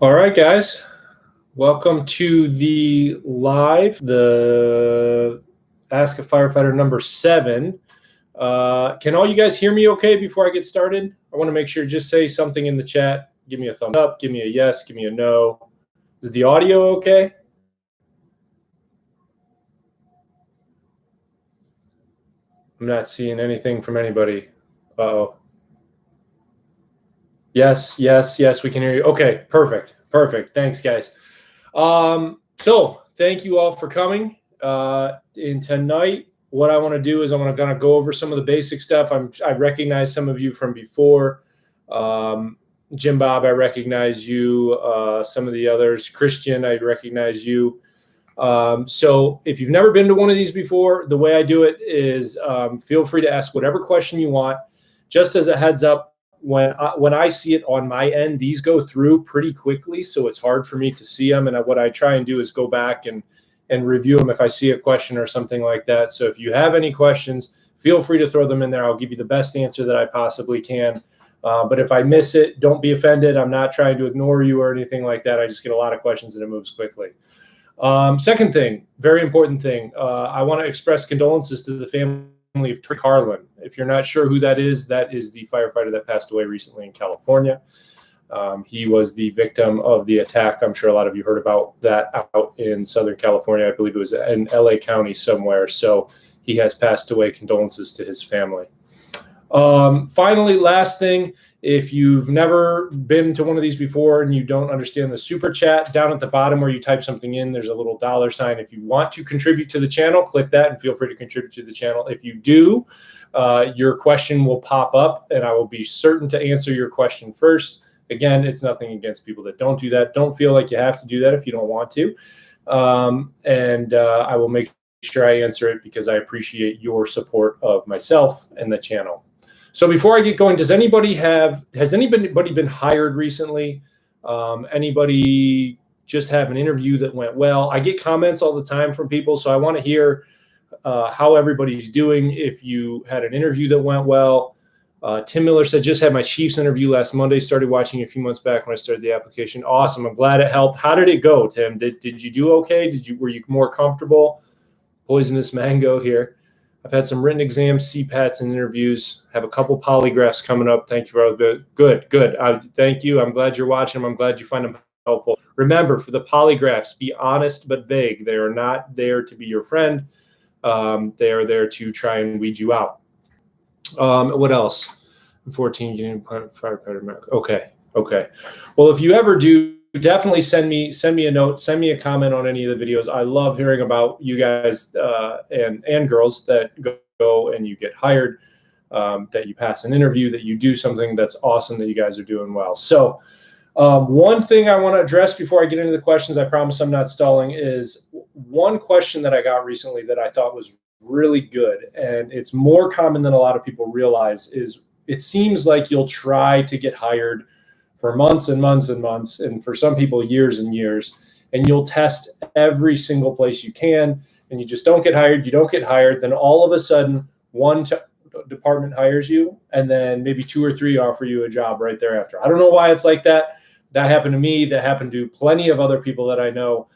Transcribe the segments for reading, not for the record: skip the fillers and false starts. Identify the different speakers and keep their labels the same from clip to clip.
Speaker 1: All right, guys. Welcome to the Ask a Firefighter number 7. Can all you guys hear me okay before I get started? I want to make sure, just say something in the chat. Give me a thumbs up, give me a yes, give me a no. Is the audio okay? I'm not seeing anything from anybody. Uh-oh. Yes, we can hear you. Okay, perfect. Thanks, guys. So thank you all for coming. And tonight, what I want to do is I'm going to go over some of the basic stuff. I recognize some of you from before. Jim Bob, I recognize you. Some of the others, Christian, I recognize you. So if you've never been to one of these before, the way I do it is feel free to ask whatever question you want. Just as a heads up, when I see it on my end, these go through pretty quickly, so it's hard for me to see them. And what I try and do is go back and review them if I see a question or something like that. So if you have any questions, feel free to throw them in there. I'll give you the best answer that I possibly can. But if I miss it, don't be offended. I'm not trying to ignore you or anything like that. I just get a lot of questions and it moves quickly. Second thing, very important thing, I want to express condolences to the family of Trick Harlan. If you're not sure who that is the firefighter that passed away recently in California. He was the victim of the attack. I'm sure a lot of you heard about that out in Southern California. I believe it was in LA County somewhere. So he has passed away. Condolences to his family. Finally, last thing, if you've never been to one of these before and you don't understand the super chat, down at the bottom where you type something in, there's a little $sign. If you want to contribute to the channel, click that and feel free to contribute to the channel. If you do, your question will pop up and I will be certain to answer your question first. Again, it's nothing against people that don't do that. Don't feel like you have to do that if you don't want to. I will make sure I answer it because I appreciate your support of myself and the channel. So before I get going, has anybody been hired recently? Anybody just have an interview that went well? I get comments all the time from people, so I want to hear how everybody's doing. If you had an interview that went well. Tim Miller said, just had my Chiefs interview last Monday, started watching a few months back when I started the application. Awesome. I'm glad it helped. How did it go, Tim? Did you do okay? Were you more comfortable? Poisonous mango here. I've had some written exams, CPATs, and interviews. Have a couple polygraphs coming up. Thank you for all the good. Thank you. I'm glad you're watching them. I'm glad you find them helpful. Remember, for the polygraphs, be honest but vague. They are not there to be your friend. They are there to try and weed you out. What else? 14 getting firefighter medic. Okay. Well, if you ever do, definitely send me a note, send me a comment on any of the videos. I love hearing about you guys and girls that go and you get hired, that you pass an interview, that you do something that's awesome, that you guys are doing well. So one thing I want to address before I get into the questions, I promise I'm not stalling, is one question that I got recently that I thought was really good, and it's more common than a lot of people realize, is it seems like you'll try to get hired for months and months and months, and for some people years and years, and you'll test every single place you can, and you just don't get hired. You don't get hired. Then all of a sudden, one department hires you, and then maybe 2 or 3 offer you a job right thereafter. I don't know why it's like that. That happened to me. That happened to plenty of other people that I know.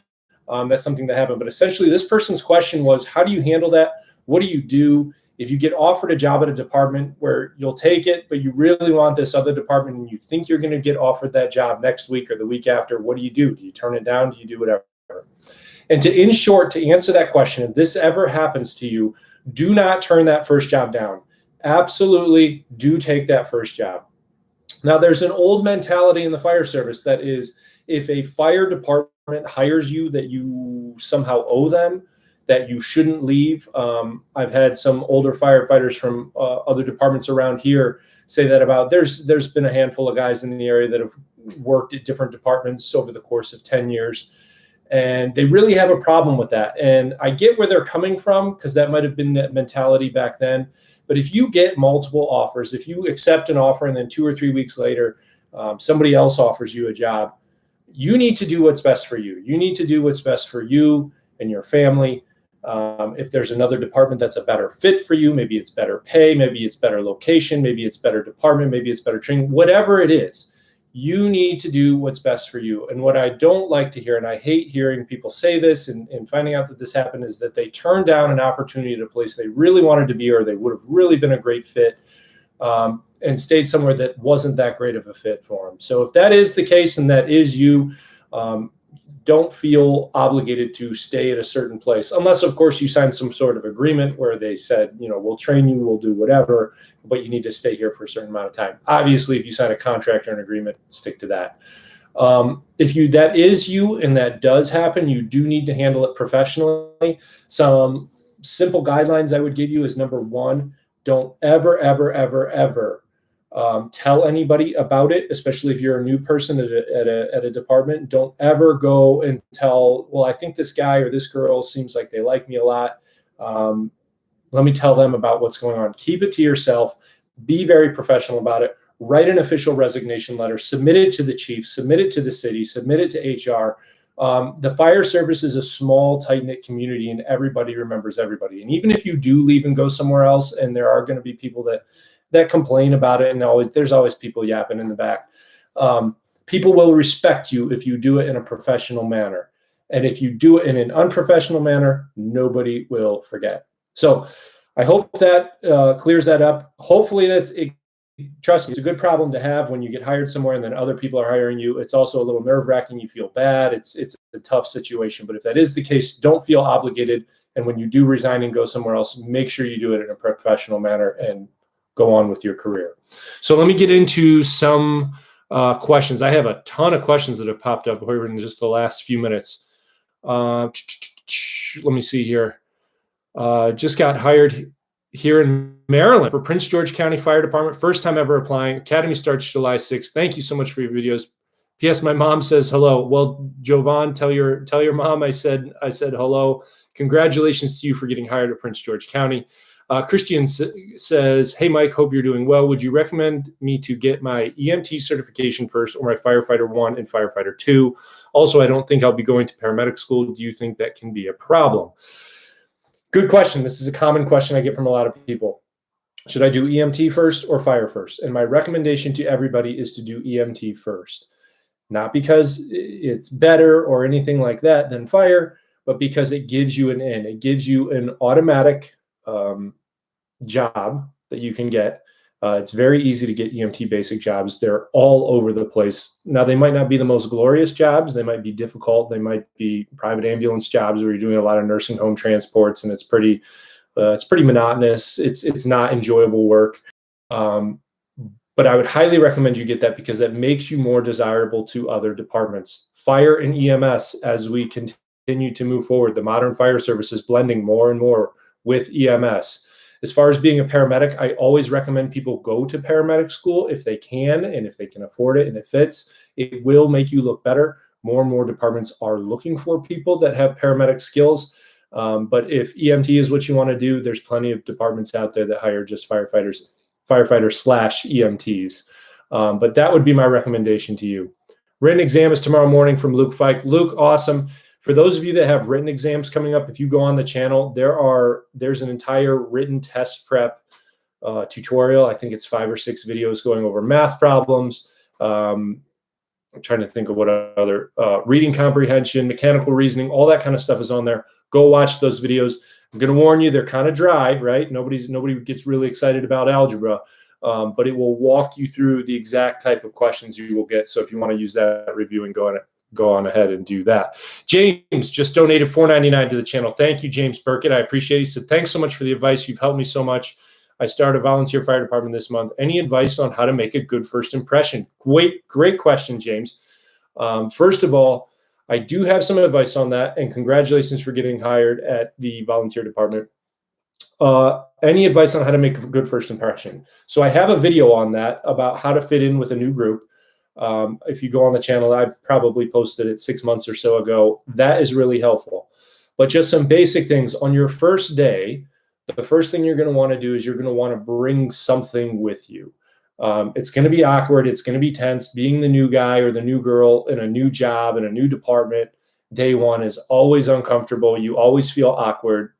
Speaker 1: That's something that happened. But essentially, this person's question was, how do you handle that? What do you do if you get offered a job at a department where you'll take it, but you really want this other department and you think you're going to get offered that job next week or the week after? What do you do? Do you turn it down? Do you do whatever? And in short, to answer that question, if this ever happens to you, do not turn that first job down. Absolutely do take that first job. Now, there's an old mentality in the fire service that is, if a fire department hires you, that you somehow owe them, that you shouldn't leave. I've had some older firefighters from other departments around here say that about, there's been a handful of guys in the area that have worked at different departments over the course of 10 years. And they really have a problem with that. And I get where they're coming from, because that might have been that mentality back then. But if you get multiple offers, if you accept an offer and then 2 or 3 weeks later, somebody else offers you a job, you need to do what's best for you. You need to do what's best for you and your family. If there's another department that's a better fit for you, maybe it's better pay, maybe it's better location, maybe it's better department, maybe it's better training, whatever it is, You need to do what's best for you. And what I don't like to hear, and I hate hearing people say this and finding out that this happened, is that they turned down an opportunity at a place they really wanted to be, or they would have really been a great fit, and stayed somewhere that wasn't that great of a fit for them. So if that is the case and that is you, don't feel obligated to stay at a certain place, unless, of course, you sign some sort of agreement where they said, we'll train you, we'll do whatever, but you need to stay here for a certain amount of time. Obviously, if you sign a contract or an agreement, stick to that. If that is you and that does happen, you do need to handle it professionally. Some simple guidelines I would give you is, number one, don't ever, ever, ever, ever tell anybody about it, especially if you're a new person at a department. Don't ever go and tell, well, I think this guy or this girl seems like they like me a lot. Let me tell them about what's going on. Keep it to yourself. Be very professional about it. Write an official resignation letter, submit it to the chief, submit it to the city, submit it to HR. The fire service is a small, tight-knit community, and everybody remembers everybody. And even if you do leave and go somewhere else, and there are going to be people that complain about it, and there's always people yapping in the back. People will respect you if you do it in a professional manner. And if you do it in an unprofessional manner, nobody will forget. So I hope that clears that up. Hopefully trust me, it's a good problem to have when you get hired somewhere and then other people are hiring you. It's also a little nerve-wracking. You feel bad. It's a tough situation. But if that is the case, don't feel obligated. And when you do resign and go somewhere else, make sure you do it in a professional manner and go on with your career. So let me get into some questions. I have a ton of questions that have popped up here in just the last few minutes. Let me see here. Just got hired here in Maryland for Prince George County Fire Department. First time ever applying. Academy starts July 6th. Thank you so much for your videos. P.S. My mom says hello. Well, Jovan, tell your mom I said hello. Congratulations to you for getting hired at Prince George County. Christian says, hey, Mike, hope you're doing well. Would you recommend me to get my EMT certification first or my Firefighter 1 and Firefighter 2? Also, I don't think I'll be going to paramedic school. Do you think that can be a problem? Good question. This is a common question I get from a lot of people. Should I do EMT first or fire first? And my recommendation to everybody is to do EMT first. Not because it's better or anything like that than fire, but because it gives you an in. It gives you an automatic job that you can get. It's very easy to get EMT basic jobs. They're all over the place. Now, they might not be the most glorious jobs. They might be difficult. They might be private ambulance jobs where you're doing a lot of nursing home transports, and it's pretty monotonous. It's not enjoyable work. But I would highly recommend you get that because that makes you more desirable to other departments. Fire and EMS, as we continue to move forward, the modern fire service is blending more and more with EMS. As far as being a paramedic, I always recommend people go to paramedic school if they can and if they can afford it and it fits. It will make you look better. More and more departments are looking for people that have paramedic skills. But if EMT is what you want to do, there's plenty of departments out there that hire just firefighters / EMTs. But that would be my recommendation to you. Written exam is tomorrow morning from Luke Fike. Luke, awesome. For those of you that have written exams coming up, if you go on the channel, there's an entire written test prep tutorial. I think it's 5 or 6 videos going over math problems. I'm trying to think of what other reading comprehension, mechanical reasoning, all that kind of stuff is on there. Go watch those videos. I'm going to warn you, they're kind of dry, right? Nobody gets really excited about algebra, but it will walk you through the exact type of questions you will get. So if you want to use that review and go on ahead and do that. James just donated $4.99 to the channel. Thank you, James Burkett. I appreciate it. He said, thanks so much for the advice. You've helped me so much. I started a volunteer fire department this month. Any advice on how to make a good first impression? Great question, James. First of all, I do have some advice on that, and congratulations for getting hired at the volunteer department. Any advice on how to make a good first impression? So I have a video on that about how to fit in with a new group. If you go on the channel, I probably posted it 6 months or so ago. That is really helpful. But just some basic things. On your first day, the first thing you're going to want to do is you're going to want to bring something with you. It's going to be awkward. It's going to be tense. Being the new guy or the new girl in a new job, in a new department, day one is always uncomfortable. You always feel awkward.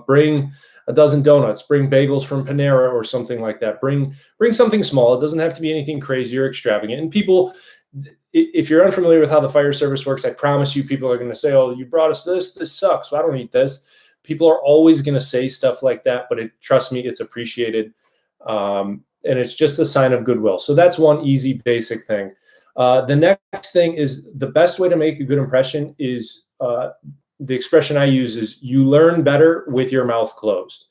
Speaker 1: Bring a dozen donuts, bring bagels from Panera or something like that. Bring something small. It doesn't have to be anything crazy or extravagant. And people, if you're unfamiliar with how the fire service works, I promise you people are going to say, oh, you brought us this sucks, so I don't eat this. People are always going to say stuff like that, but trust me, it's appreciated. And it's just a sign of goodwill. So that's one easy, basic thing. The next thing is the best way to make a good impression is the expression I use is you learn better with your mouth closed.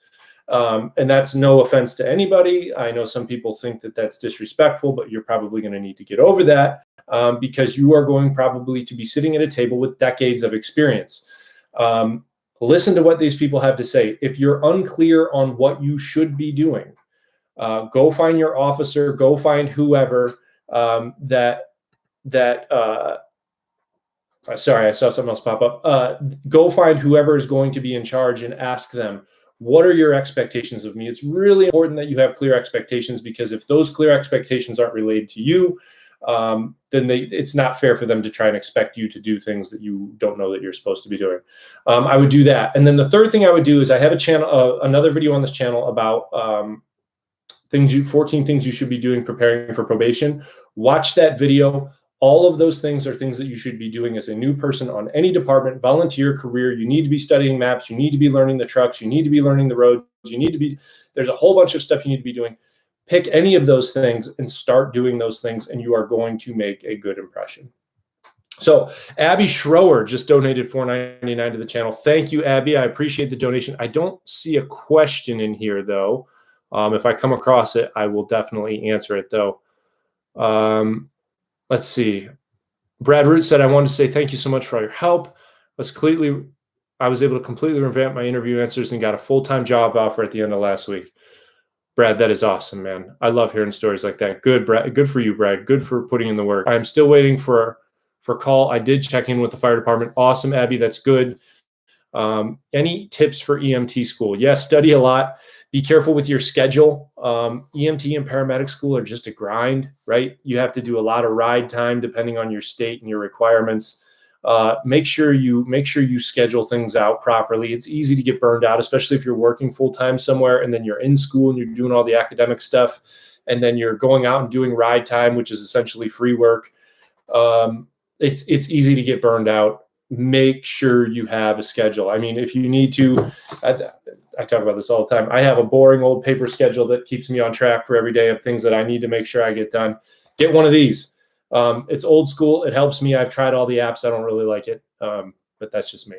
Speaker 1: And that's no offense to anybody. I know some people think that that's disrespectful, but you're probably going to need to get over that because you are going probably to be sitting at a table with decades of experience. Listen to what these people have to say. If you're unclear on what you should be doing, go find your officer, go find whoever sorry, I saw something else pop up. Go find whoever is going to be in charge and ask them, what are your expectations of me? It's really important that you have clear expectations, because if those clear expectations aren't relayed to you, then it's not fair for them to try and expect you to do things that you don't know that you're supposed to be doing. I would do that. And then the third thing I would do is I have a channel, another video on this channel about 14 things you should be doing preparing for probation. Watch that video. All of those things are things that you should be doing as a new person on any department, volunteer, career. You need to be studying maps. You need to be learning the trucks. You need to be learning the roads. There's a whole bunch of stuff you need to be doing. Pick any of those things and start doing those things, and you are going to make a good impression. So Abby Schroer just donated $4.99 to the channel. Thank you, Abby. I appreciate the donation. I don't see a question in here, though. If I come across it, I will definitely answer it, though. Let's see. Brad Root said, I wanted to say thank you so much for all your help. I was able to completely revamp my interview answers and got a full-time job offer at the end of last week. Brad, that is awesome, man. I love hearing stories like that. Good, Brad. Good for you, Brad. Good for putting in the work. I'm still waiting for call. I did check in with the fire department. Awesome, Abby. That's good. Any tips for EMT school? Yes, study a lot. Be careful with your schedule. EMT and paramedic school are just a grind, right? You have to do a lot of ride time depending on your state and your requirements. Make sure you schedule things out properly. It's easy to get burned out, especially if you're working full-time somewhere and then you're in school and you're doing all the academic stuff, and then you're going out and doing ride time, which is essentially free work. It's easy to get burned out. Make sure you have a schedule. I mean, if you need to, I talk about this all the time. I have a boring old paper schedule that keeps me on track for every day of things that I need to make sure I get done. Get one of these. It's old school. It helps me. I've tried all the apps. I don't really like it, but that's just me.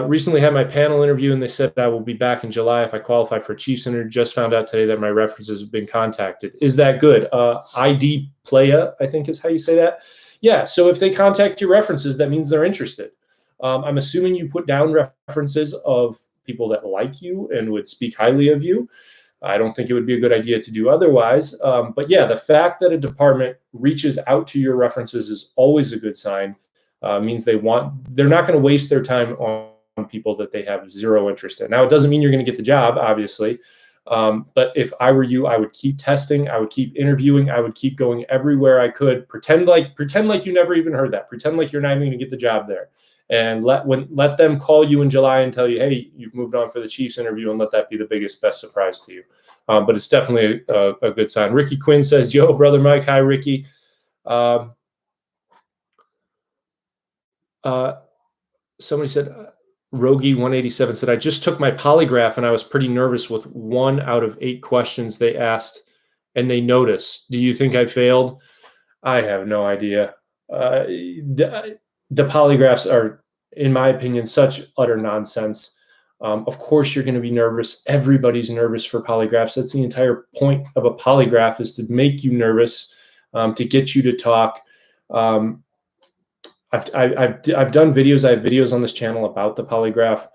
Speaker 1: Recently had my panel interview, and they said I will be back in July if I qualify for Chiefs interview. Just found out today that my references have been contacted. Is that good? ID Playa, I think is how you say that. Yeah, so if they contact your references, that means they're interested. I'm assuming you put down references of people that like you and would speak highly of you. I don't think it would be a good idea to do otherwise. But yeah, the fact that a department reaches out to your references is always a good sign. Means they're not going to waste their time on people that they have zero interest in. Now, it doesn't mean you're going to get the job, obviously. But if I were you, I would keep testing. I would keep interviewing. I would keep going everywhere I could. Pretend like you never even heard that. Pretend like you're not even going to get the job there. And let them call you in July and tell you, hey, you've moved on for the Chiefs interview, and let that be the best surprise to you. But it's definitely a good sign. Ricky Quinn says, yo, brother Mike. Hi, Ricky. Somebody said, Rogi187 said, I just took my polygraph and I was pretty nervous with 1 out of 8 questions they asked and they noticed. Do you think I failed? I have no idea. The polygraphs are, in my opinion, such utter nonsense. Of course, you're going to be nervous. Everybody's nervous for polygraphs. That's the entire point of a polygraph, is to make you nervous, to get you to talk. I've done videos. I have videos on this channel about the polygraph.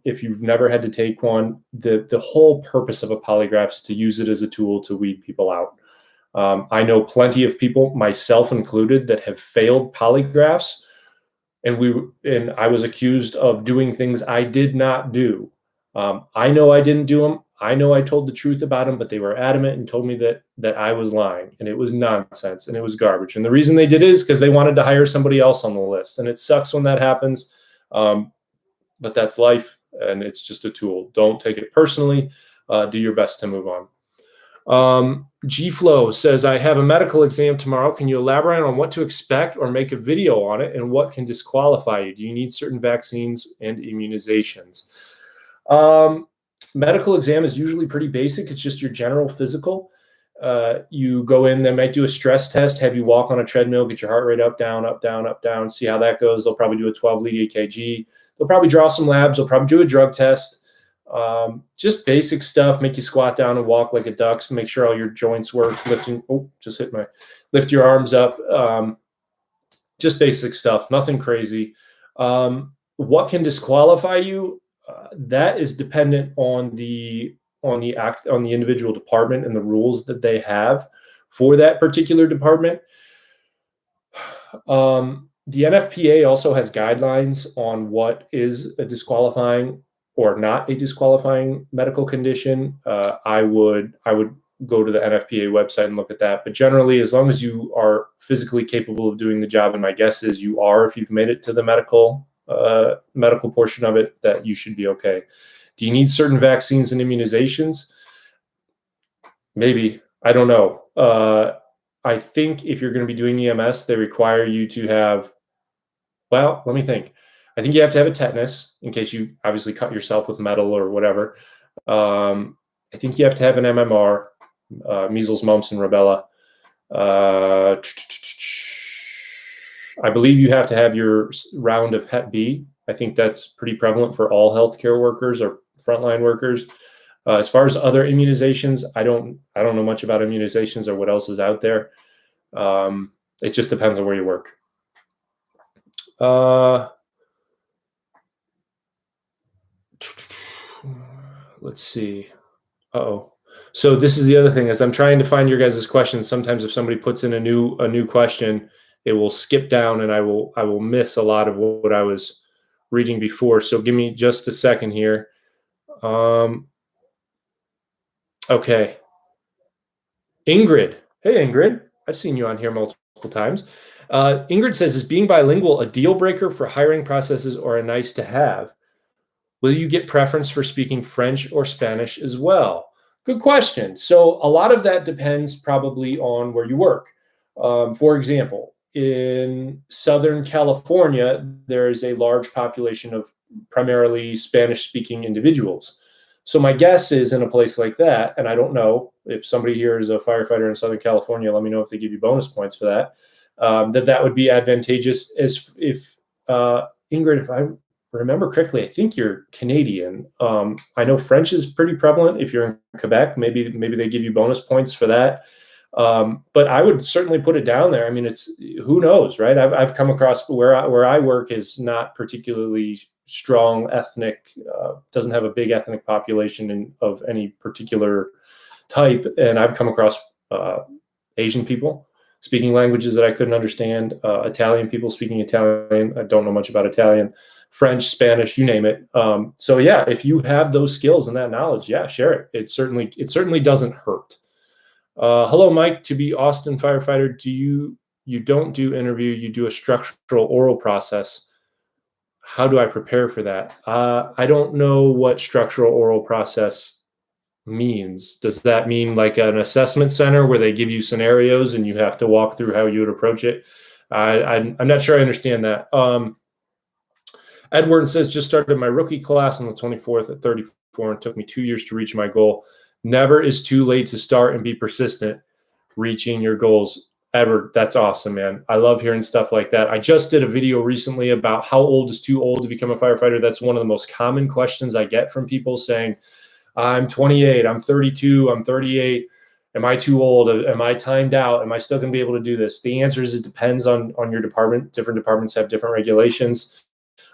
Speaker 1: If you've never had to take one, the whole purpose of a polygraph is to use it as a tool to weed people out. I know plenty of people, myself included, that have failed polygraphs, and I was accused of doing things I did not do. I know I didn't do them. I know I told the truth about them, but they were adamant and told me that I was lying, and it was nonsense and it was garbage. And the reason they did it is because they wanted to hire somebody else on the list. And it sucks when that happens, but that's life. and it's just a tool. Don't take it personally. Do your best to move on. G-Flow says, I have a medical exam tomorrow. Can you elaborate on what to expect or make a video on it, and what can disqualify you? Do you need certain vaccines and immunizations? Medical exam is usually pretty basic. It's just your general physical. You go in, they might do a stress test, have you walk on a treadmill, get your heart rate up, down, up, down, up, down, see how that goes. They'll probably do a 12-lead EKG. They'll probably draw some labs. They'll probably do a drug test. Just basic stuff. Make you squat down and walk like a duck. So make sure all your joints work. Lift your arms up. Just basic stuff. Nothing crazy. What can disqualify you? That is dependent on the individual department and the rules that they have for that particular department. The NFPA also has guidelines on what is a disqualifying or not a disqualifying medical condition. I would go to the NFPA website and look at that. But generally, as long as you are physically capable of doing the job, and my guess is you are, if you've made it to the medical portion of it, that you should be okay. Do you need certain vaccines and immunizations? Maybe. I don't know. I think if you're going to be doing EMS, they require you to have, well, let me think. I think you have to have a tetanus in case you obviously cut yourself with metal or whatever. I think you have to have an MMR, measles, mumps, and rubella. I believe you have to have your round of Hep B. I think that's pretty prevalent for all healthcare workers or frontline workers. As far as other immunizations, I don't know much about immunizations or what else is out there. It just depends on where you work. Let's see. So this is the other thing, as I'm trying to find your guys' questions. Sometimes if somebody puts in a new question, it will skip down and I will miss a lot of what I was reading before. So give me just a second here. Okay. Ingrid. Hey, Ingrid. I've seen you on here multiple times. Ingrid says, is being bilingual a deal breaker for hiring processes or a nice to have? Will you get preference for speaking French or Spanish as well? Good question. So a lot of that depends probably on where you work. For example, in Southern California, there is a large population of primarily Spanish-speaking individuals. So my guess is in a place like that, and I don't know if somebody here is a firefighter in Southern California, let me know if they give you bonus points for that, that would be advantageous. As if Ingrid, if I remember correctly, I think you're Canadian. I know French is pretty prevalent. If you're in Quebec, maybe they give you bonus points for that. But I would certainly put it down there. I mean, it's, who knows, right? I've come across where I work is not particularly strong ethnic, doesn't have a big ethnic population of any particular type. And I've come across Asian people speaking languages that I couldn't understand, Italian people speaking Italian. I don't know much about Italian, French, Spanish, you name it. So yeah, if you have those skills and that knowledge, yeah, share it. It certainly doesn't hurt. Hello, Mike. To be Austin firefighter, you don't do interview, you do a structural oral process. How do I prepare for that? I don't know what structural oral process means. Does that mean like an assessment center where they give you scenarios and you have to walk through how you would approach it? I'm not sure I understand that. Edward says, just started my rookie class on the 24th at 34 and took me 2 years to reach my goal. Never is too late to start and be persistent reaching your goals. Edward, that's awesome, man. I love hearing stuff like that. I just did a video recently about how old is too old to become a firefighter. That's one of the most common questions I get from people saying, I'm 28, I'm 32, I'm 38. Am I too old? Am I timed out? Am I still going to be able to do this? The answer is it depends on your department. Different departments have different regulations.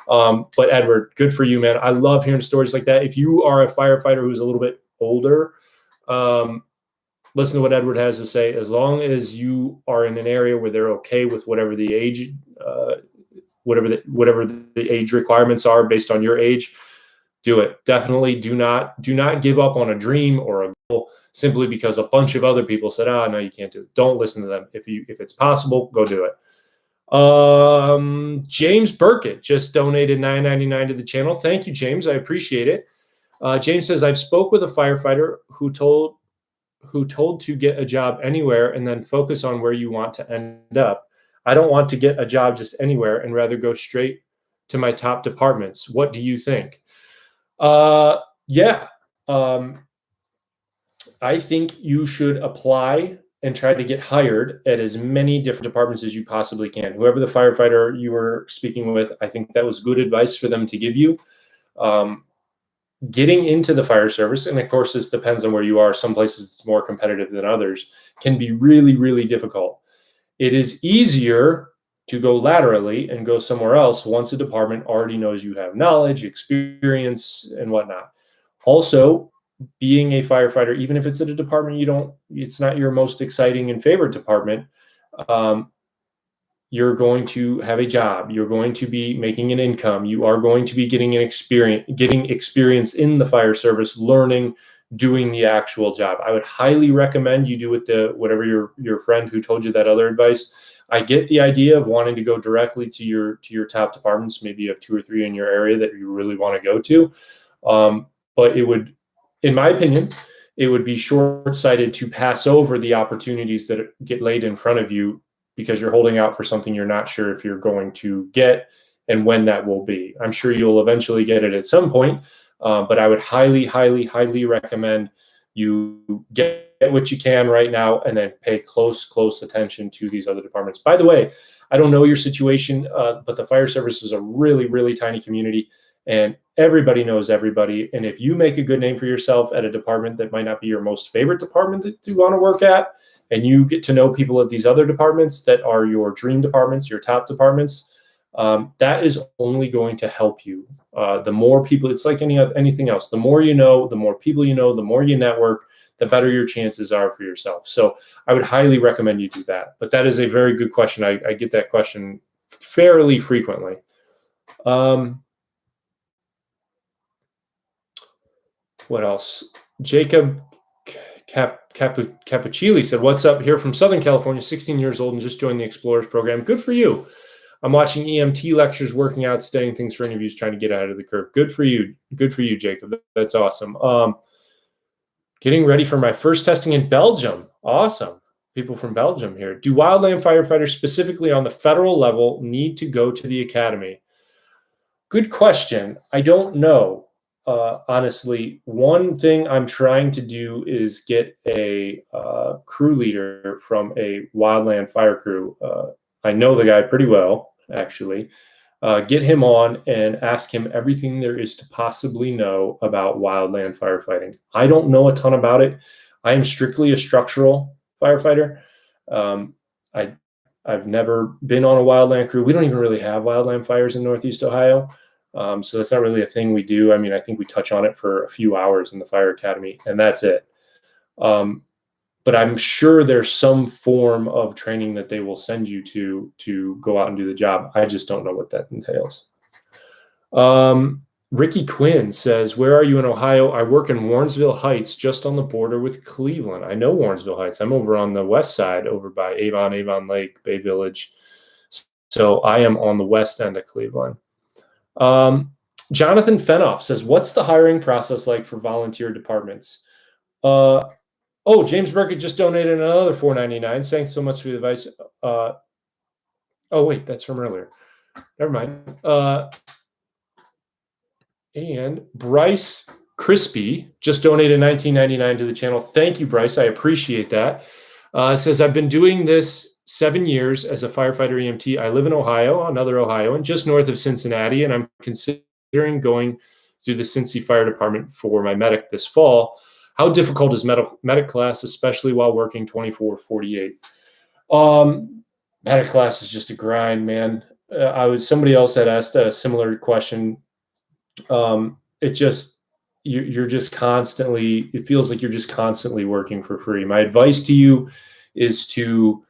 Speaker 1: But Edward, good for you, man. I love hearing stories like that. If you are a firefighter who's a little bit older, listen to what Edward has to say. As long as you are in an area where they're okay with whatever the age, whatever the age requirements are based on your age, do it. Definitely do not give up on a dream or a goal simply because a bunch of other people said, no, you can't do it. Don't listen to them. If it's possible, go do it. James Burkett just donated $9.99 to the channel. Thank you, James. I appreciate it. James says, I've spoke with a firefighter who told to get a job anywhere and then focus on where you want to end up. I don't want to get a job just anywhere and rather go straight to my top departments. What do you think? Yeah. I think you should apply and try to get hired at as many different departments as you possibly can. Whoever the firefighter you were speaking with, I think that was good advice for them to give you. Getting into the fire service, and of course this depends on where you are, some places it's more competitive than others, can be really, really difficult. It is easier to go laterally and go somewhere else once a department already knows you have knowledge, experience, and whatnot. Also, being a firefighter, even if it's at a department it's not your most exciting and favorite department, you're going to have a job. You're going to be making an income. You are going to be getting experience in the fire service, learning, doing the actual job. I would highly recommend you do with whatever your friend who told you that other advice. I get the idea of wanting to go directly to your top departments. Maybe you have 2 or 3 in your area that you really want to go to. But it would, in my opinion, it would be short-sighted to pass over the opportunities that get laid in front of you because you're holding out for something you're not sure if you're going to get and when that will be. I'm sure you'll eventually get it at some point, but I would highly, highly, highly recommend you get what you can right now and then pay close attention to these other departments. By the way, I don't know your situation, but the fire service is a really, really tiny community and everybody knows everybody. And if you make a good name for yourself at a department that might not be your most favorite department that you want to work at, and you get to know people at these other departments that are your dream departments, your top departments, that is only going to help you. The more people, it's like anything else. The more you know, the more people you know, the more you network, the better your chances are for yourself. So I would highly recommend you do that. But that is a very good question. I get that question fairly frequently. What else? Jacob Capuchilli said, what's up, here from Southern California, 16 years old and just joined the Explorers program. Good for you. I'm watching EMT lectures, working out, studying things for interviews, trying to get ahead of the curve. Good for you. Good for you, Jacob. That's awesome. Getting ready for my first testing in Belgium. Awesome. People from Belgium here. Do wildland firefighters specifically on the federal level need to go to the academy? Good question. I don't know. Honestly, one thing I'm trying to do is get a crew leader from a wildland fire crew. I know the guy pretty well, actually. Get him on and ask him everything there is to possibly know about wildland firefighting. I don't know a ton about it. I am strictly a structural firefighter. I've never been on a wildland crew. We don't even really have wildland fires in Northeast Ohio. So that's not really a thing we do. I mean, I think we touch on it for a few hours in the fire academy and that's it. But I'm sure there's some form of training that they will send you to go out and do the job. I just don't know what that entails. Ricky Quinn says, where are you in Ohio? I work in Warrensville Heights, just on the border with Cleveland. I know Warrensville Heights. I'm over on the west side, over by Avon Lake, Bay Village. So I am on the west end of Cleveland. Jonathan Fenoff says, what's the hiring process like for volunteer departments? Oh, James Burkett just donated another $4.99. Thanks so much for the advice. Oh, wait, that's from earlier. Never mind. And Bryce Crispy just donated $19.99 to the channel. Thank you, Bryce. I appreciate that. Says, I've been doing this 7 years as a firefighter EMT. I live in Ohio, another Ohioan, just north of Cincinnati, and I'm considering going through the Cincy Fire Department for my medic this fall. How difficult is medic class, especially while working 24/48? Medic class is just a grind, man. Somebody else had asked a similar question. You're just constantly, it feels like you're just constantly working for free. My advice to you is to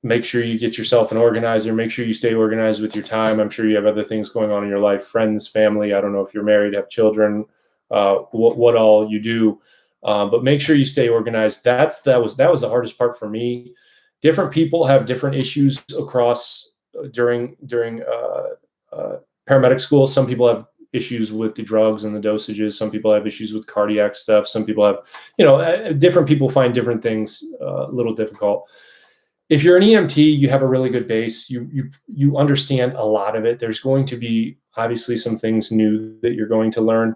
Speaker 1: make sure you get yourself an organizer, make sure you stay organized with your time. I'm sure you have other things going on in your life, friends, family. I don't know if you're married, have children, what all you do, but make sure you stay organized. That was the hardest part for me, different people have different issues across during paramedic school. Some people have issues with the drugs and the dosages. Some people have issues with cardiac stuff. Some people have, different people find different things a little difficult. If you're an EMT, you have a really good base. You understand a lot of it. There's going to be obviously some things new that you're going to learn.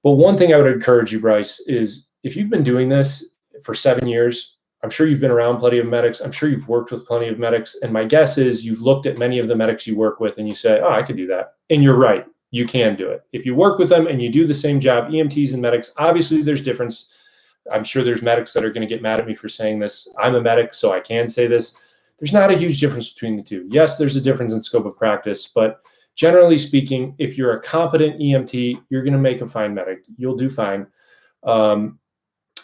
Speaker 1: But one thing I would encourage you, Bryce, is if you've been doing this for 7 years, I'm sure you've been around plenty of medics. I'm sure you've worked with plenty of medics. And my guess is you've looked at many of the medics you work with and you say, oh, I could do that. And you're right. You can do it. If you work with them and you do the same job, EMTs and medics, obviously there's difference. I'm sure there's medics that are going to get mad at me for saying this. I'm a medic, so I can say this. There's not a huge difference between the two. Yes, there's a difference in scope of practice, but generally speaking, if you're a competent EMT, you're going to make a fine medic. You'll do fine.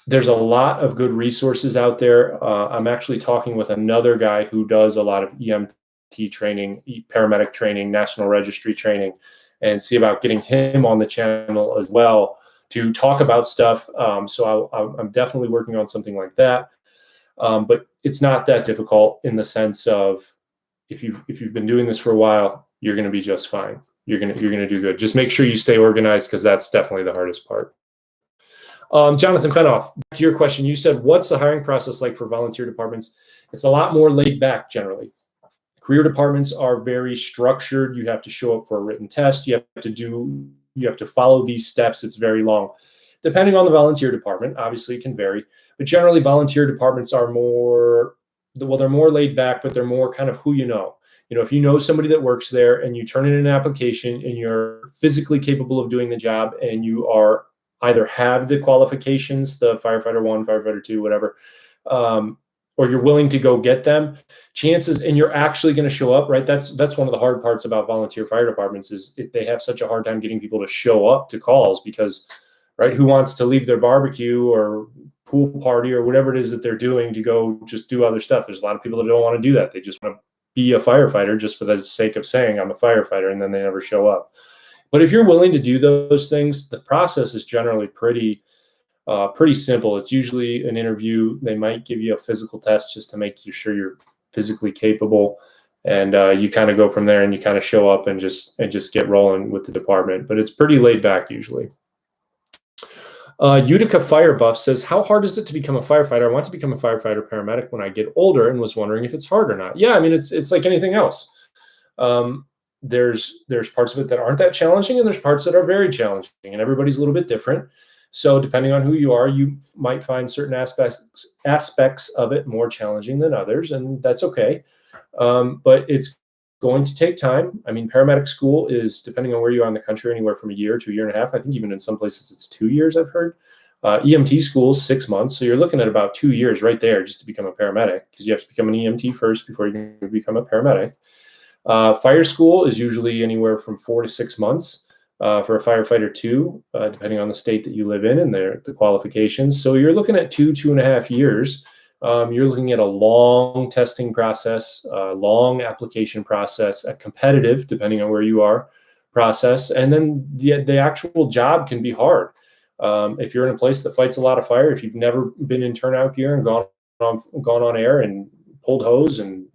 Speaker 1: There's a lot of good resources out there. I'm actually talking with another guy who does a lot of EMT training, paramedic training, national registry training, and see about getting him on the channel as well to talk about stuff. So I'm definitely working on something like that. But it's not that difficult in the sense of if you've been doing this for a while, you're going to be just fine. You're going to do good. Just make sure you stay organized, because that's definitely the hardest part. Jonathan Fenoff, to your question, you said, what's the hiring process like for volunteer departments? It's a lot more laid back generally. Career departments are very structured. You have to show up for a written test. You have to follow these steps. It's very long. Depending on the volunteer department, obviously it can vary, but generally volunteer departments are they're more laid back, but they're more kind of who you know. If you know somebody that works there and you turn in an application and you're physically capable of doing the job and you are either have the qualifications, the firefighter 1, firefighter 2, whatever, or you're willing to go get them, chances, and you're actually going to show up, right? That's one of the hard parts about volunteer fire departments is they have such a hard time getting people to show up to calls because, right, who wants to leave their barbecue or pool party or whatever it is that they're doing to go just do other stuff? There's a lot of people that don't want to do that. They just want to be a firefighter just for the sake of saying I'm a firefighter, and then they never show up. But if you're willing to do those things, the process is generally pretty simple. It's usually an interview. They might give you a physical test just to make sure you're physically capable, and you kind of go from there, and you kind of show up and just get rolling with the department. But it's pretty laid back usually. Utica Fire Buff says, how hard is it to become a firefighter? I want to become a firefighter paramedic when I get older and was wondering if it's hard or not. Yeah, I mean, it's like anything else. There's parts of it that aren't that challenging, and there's parts that are very challenging, and everybody's a little bit different. So depending on who you are, you might find certain aspects of it more challenging than others, and that's okay. But it's going to take time. I mean, paramedic school is, depending on where you are in the country, anywhere from a year to a year and a half. I think even in some places it's 2 years, I've heard. EMT school is 6 months. So you're looking at about 2 years right there just to become a paramedic, because you have to become an EMT first before you can become a paramedic. Fire school is usually anywhere from 4 to 6 months for a firefighter 2, depending on the state that you live in and the qualifications. So you're looking at 2.5 years. You're looking at a long testing process, a long application process, a competitive, depending on where you are, process. And then the actual job can be hard. If you're in a place that fights a lot of fire, if you've never been in turnout gear and gone on air and pulled hose and,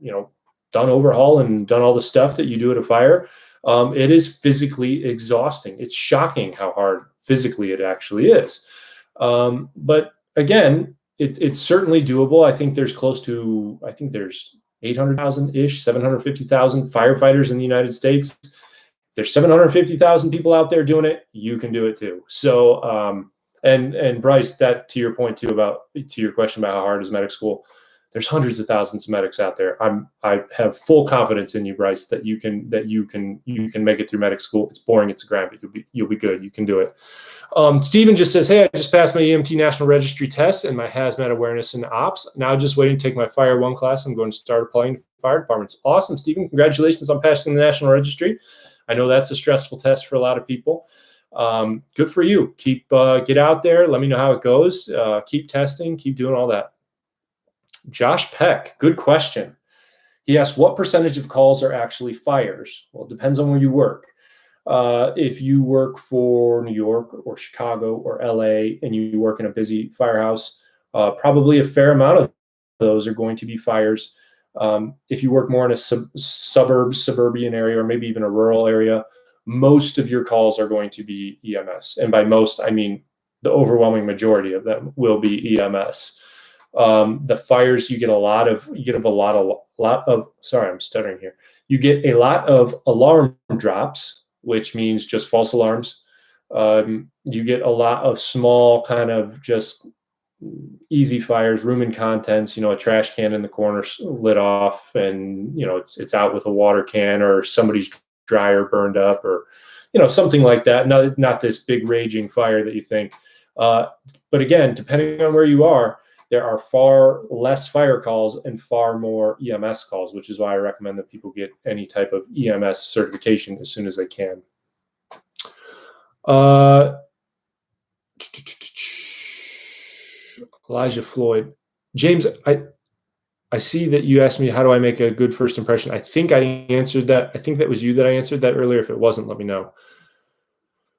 Speaker 1: done overhaul and done all the stuff that you do at a fire, it is physically exhausting. It's shocking how hard physically it actually is. But again, it's certainly doable. I think there's 800,000-ish, 750,000 firefighters in the United States. If there's 750,000 people out there doing it, you can do it too. So, and Bryce, that to your point too to your question about how hard is medic school, there's hundreds of thousands of medics out there. I have full confidence in you, Bryce, that you can make it through medic school. It's boring, it's a grind, but you'll be good. You can do it. Steven just says, hey, I just passed my EMT National Registry test and my hazmat awareness and ops. Now just waiting to take my Fire 1 class. I'm going to start applying to fire departments. Awesome, Steven. Congratulations on passing the National Registry. I know that's a stressful test for a lot of people. Good for you. Get out there. Let me know how it goes. Keep testing. Keep doing all that. Josh Peck, good question. He asked, what percentage of calls are actually fires? Well, it depends on where you work. If you work for New York or Chicago or LA and you work in a busy firehouse, probably a fair amount of those are going to be fires. If you work more in a suburban area, or maybe even a rural area, most of your calls are going to be EMS. And by most, I mean the overwhelming majority of them will be EMS. The fires, you get a lot of, sorry, I'm stuttering here. You get a lot of alarm drops, which means just false alarms. You get a lot of small kind of just easy fires, room and contents, a trash can in the corner lit off, and, it's out with a water can, or somebody's dryer burned up, or, something like that. Not this big raging fire that you think. But again, depending on where you are, there are far less fire calls and far more EMS calls, which is why I recommend that people get any type of EMS certification as soon as they can. Elijah Floyd. James, I see that you asked me, how do I make a good first impression? I think I answered that. I think that was you that I answered that earlier. If it wasn't, let me know.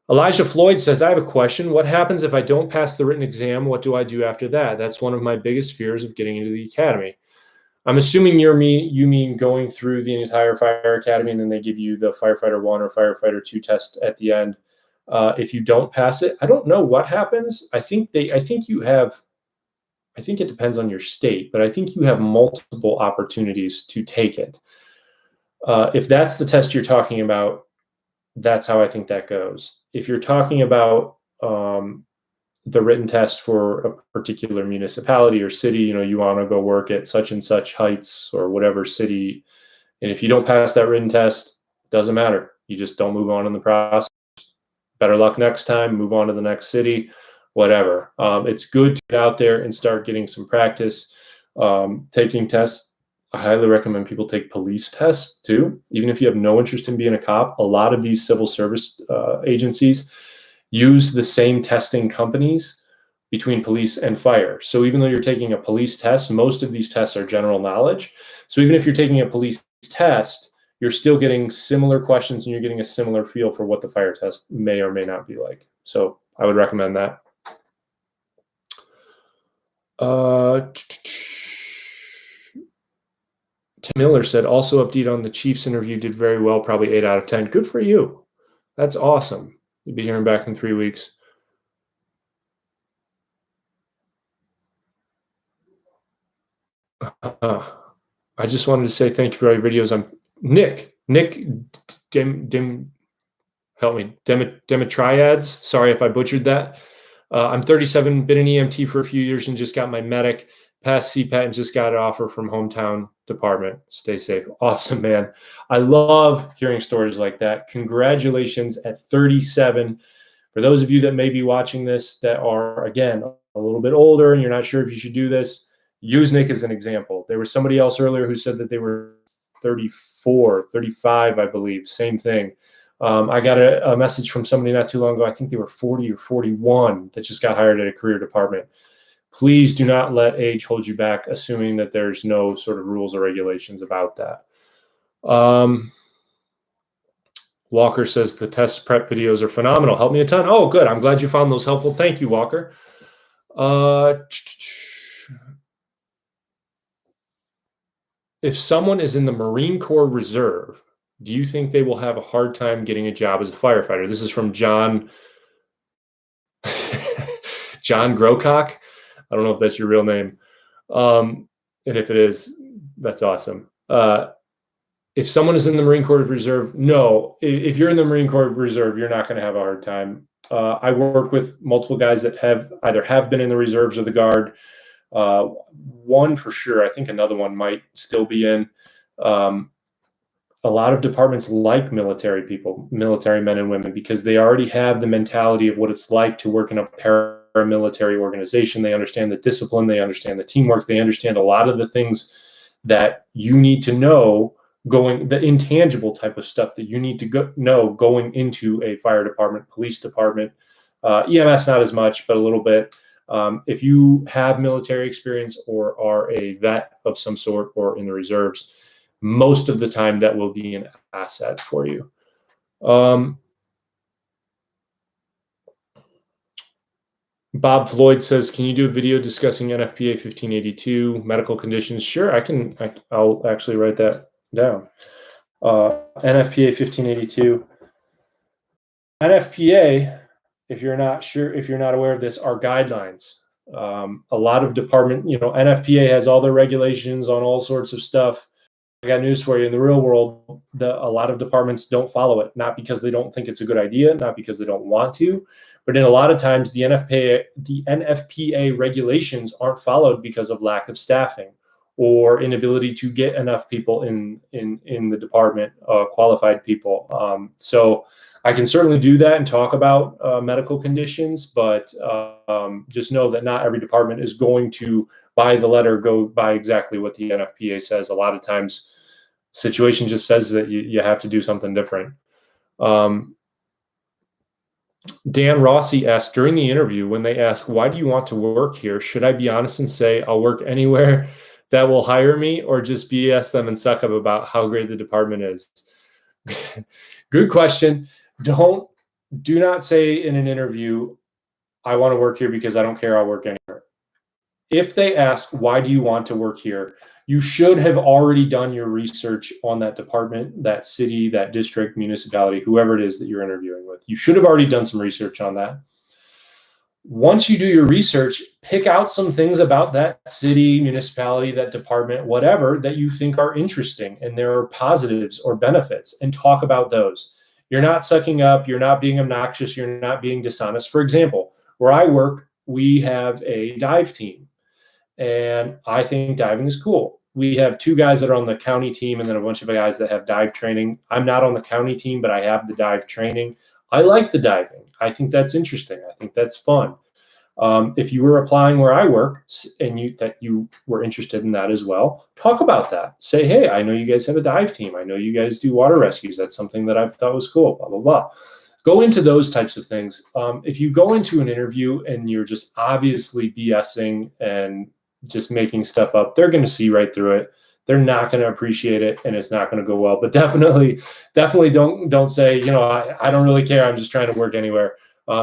Speaker 1: Elijah Floyd says, I have a question. What happens if I don't pass the written exam? What do I do after that? That's one of my biggest fears of getting into the academy. I'm assuming you mean going through the entire fire academy, and then they give you the Firefighter 1 or Firefighter 2 test at the end. If you don't pass it, I don't know what happens. I think it depends on your state, but I think you have multiple opportunities to take it. If that's the test you're talking about, that's how I think that goes. If you're talking about the written test for a particular municipality or city, you want to go work at such and such heights or whatever city, and if you don't pass that written test, doesn't matter. You just don't move on in the process. Better luck next time. Move on to the next city, whatever. It's good to get out there and start getting some practice taking tests. I highly recommend people take police tests too. Even if you have no interest in being a cop, a lot of these civil service agencies use the same testing companies between police and fire. So even though you're taking a police test, most of these tests are general knowledge. So even if you're taking a police test, you're still getting similar questions and you're getting a similar feel for what the fire test may or may not be like. So I would recommend that. Tim Miller said, also update on the Chiefs interview, did very well, probably 8 out of 10. Good for you. That's awesome. You'll be hearing back in 3 weeks. I just wanted to say thank you for all your videos. I'm Nick help me, Demetriads. Sorry if I butchered that. I'm 37, been an EMT for a few years and just got my medic, passed CPAT and just got an offer from hometown department. Stay safe. Awesome, man. I love hearing stories like that. Congratulations at 37. For those of you that may be watching this that are, again, a little bit older and you're not sure if you should do this, use Nick as an example. There was somebody else earlier who said that they were 34, 35, I believe. Same thing. I got a message from somebody not too long ago. I think they were 40 or 41 that just got hired at a career department. Please do not let age hold you back, assuming that there's no sort of rules or regulations about that. Walker says the test prep videos are phenomenal. Help me a ton. Oh, good. I'm glad you found those helpful. Thank you, Walker. If someone is in the Marine Corps Reserve, do you think they will have a hard time getting a job as a firefighter? This is from John Grocock. I don't know if that's your real name. And if it is, that's awesome. If someone is in the Marine Corps Reserve, no. If you're in the Marine Corps Reserve, you're not going to have a hard time. I work with multiple guys that either have been in the reserves or the Guard. One for sure. I think another one might still be in. A lot of departments like military people, military men and women, because they already have the mentality of what it's like to work in a paramilitary organization. They understand the discipline, they understand the teamwork, they understand a lot of the things that you need to know the intangible type of stuff that you need to know going into a fire department, police department, EMS not as much, but a little bit. If you have military experience or are a vet of some sort or in the reserves, most of the time that will be an asset for you. Bob Floyd says, can you do a video discussing NFPA 1582 medical conditions? Sure, I'll actually write that down. NFPA 1582. NFPA, if you're not aware of this, are guidelines. A lot of department, NFPA has all their regulations on all sorts of stuff. I got news for you. In the real world, a lot of departments don't follow it, not because they don't think it's a good idea, not because they don't want to, but in a lot of times the NFPA regulations aren't followed because of lack of staffing or inability to get enough people in the department, qualified people. So I can certainly do that and talk about medical conditions, but just know that not every department is going to, by the letter, go by exactly what the NFPA says. A lot of times, situation just says that you have to do something different. Dan Rossi asked during the interview, when they ask, why do you want to work here? Should I be honest and say I'll work anywhere that will hire me, or just BS them and suck up about how great the department is? Good question. Do not say in an interview, I want to work here because I don't care, I'll work anywhere. If they ask, why do you want to work here? You should have already done your research on that department, that city, that district, municipality, whoever it is that you're interviewing with. You should have already done some research on that. Once you do your research, pick out some things about that city, municipality, that department, whatever, that you think are interesting and there are positives or benefits, and talk about those. You're not sucking up, you're not being obnoxious, you're not being dishonest. For example, where I work, we have a dive team. And I think diving is cool. We have 2 guys that are on the county team and then a bunch of guys that have dive training. I'm not on the county team, but I have the dive training. I like the diving. I think that's interesting. I think that's fun. If you were applying where I work and you were interested in that as well, talk about that. Say, hey, I know you guys have a dive team. I know you guys do water rescues. That's something that I've thought was cool, blah, blah, blah. Go into those types of things. If you go into an interview and you're just obviously BSing and just making stuff up, they're going to see right through it. They're not going to appreciate it, and it's not going to go well. But definitely don't say, I don't really care, I'm just trying to work anywhere.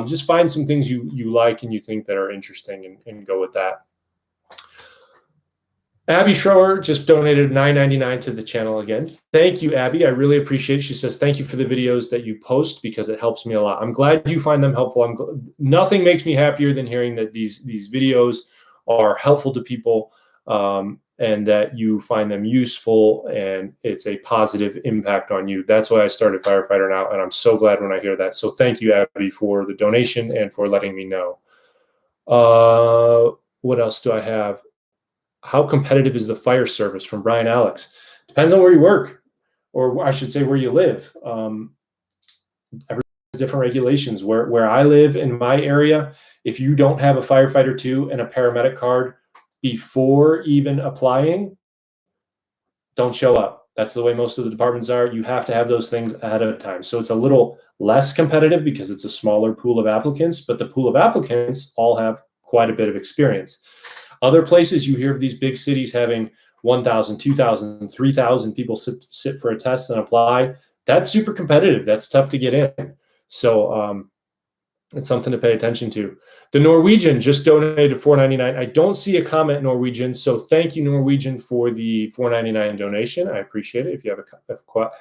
Speaker 1: Just find some things you like and you think that are interesting, and go with that. Abby Schroer just donated $9.99 to the channel again. Thank you, Abby. I really appreciate it. She says, thank you for the videos that you post because it helps me a lot. I'm glad you find them helpful. Nothing makes me happier than hearing that these videos are helpful to people, and that you find them useful and it's a positive impact on you. That's why I started Firefighter now, and I'm so glad when I hear that. So thank you, Abby, for the donation and for letting me know. What else do I have? How competitive is the fire service, from Brian Alex? Depends on where you work, or I should say where you live. Every different regulations. Where I live in my area, if you don't have a firefighter 2 and a paramedic card before even applying, don't show up. That's the way most of the departments are. You have to have those things ahead of time. So it's a little less competitive because it's a smaller pool of applicants, but the pool of applicants all have quite a bit of experience. Other places you hear of these big cities having 1,000, 2,000, 3,000 people sit for a test and apply. That's super competitive. That's tough to get in. So it's something to pay attention to. The Norwegian just donated $4.99. I don't see a comment, Norwegian, so thank you, Norwegian, for the $4.99 donation. I appreciate it. If you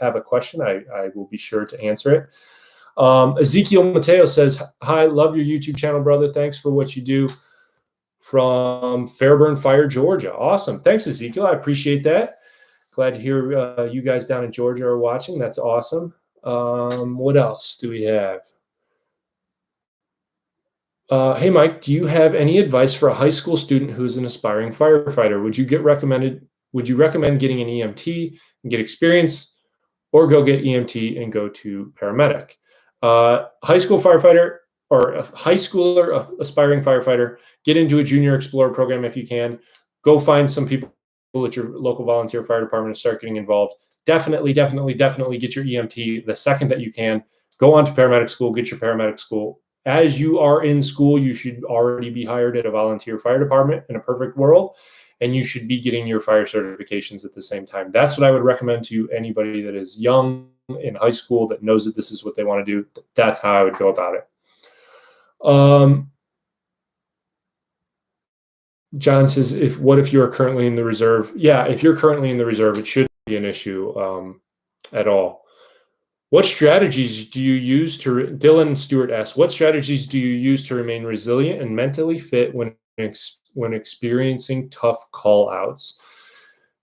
Speaker 1: have a question, I will be sure to answer it. Ezekiel Mateo says, hi, love your YouTube channel, brother. Thanks for what you do, from Fairburn Fire, Georgia. Awesome. Thanks, Ezekiel. I appreciate that. Glad to hear you guys down in Georgia are watching. That's awesome. What else do we have? Hey, Mike, do you have any advice for a high school student who's an aspiring firefighter? Would you recommend getting an EMT and get experience, or go get EMT and go to paramedic? High school firefighter, or a high schooler, aspiring firefighter, get into a junior explorer program if you can. Go find some people at your local volunteer fire department and start getting involved. Definitely get your EMT the second that you can. Go on to paramedic school, get your paramedic school. As you are in school, you should already be hired at a volunteer fire department in a perfect world, and you should be getting your fire certifications at the same time. That's what I would recommend to anybody that is young in high school that knows that this is what they want to do. That's how I would go about it. John says, what if you're currently in the reserve? Yeah, if you're currently in the reserve, it shouldn't be an issue at all. What strategies do you use to, Dylan Stewart asks, what strategies do you use to remain resilient and mentally fit when experiencing tough call outs?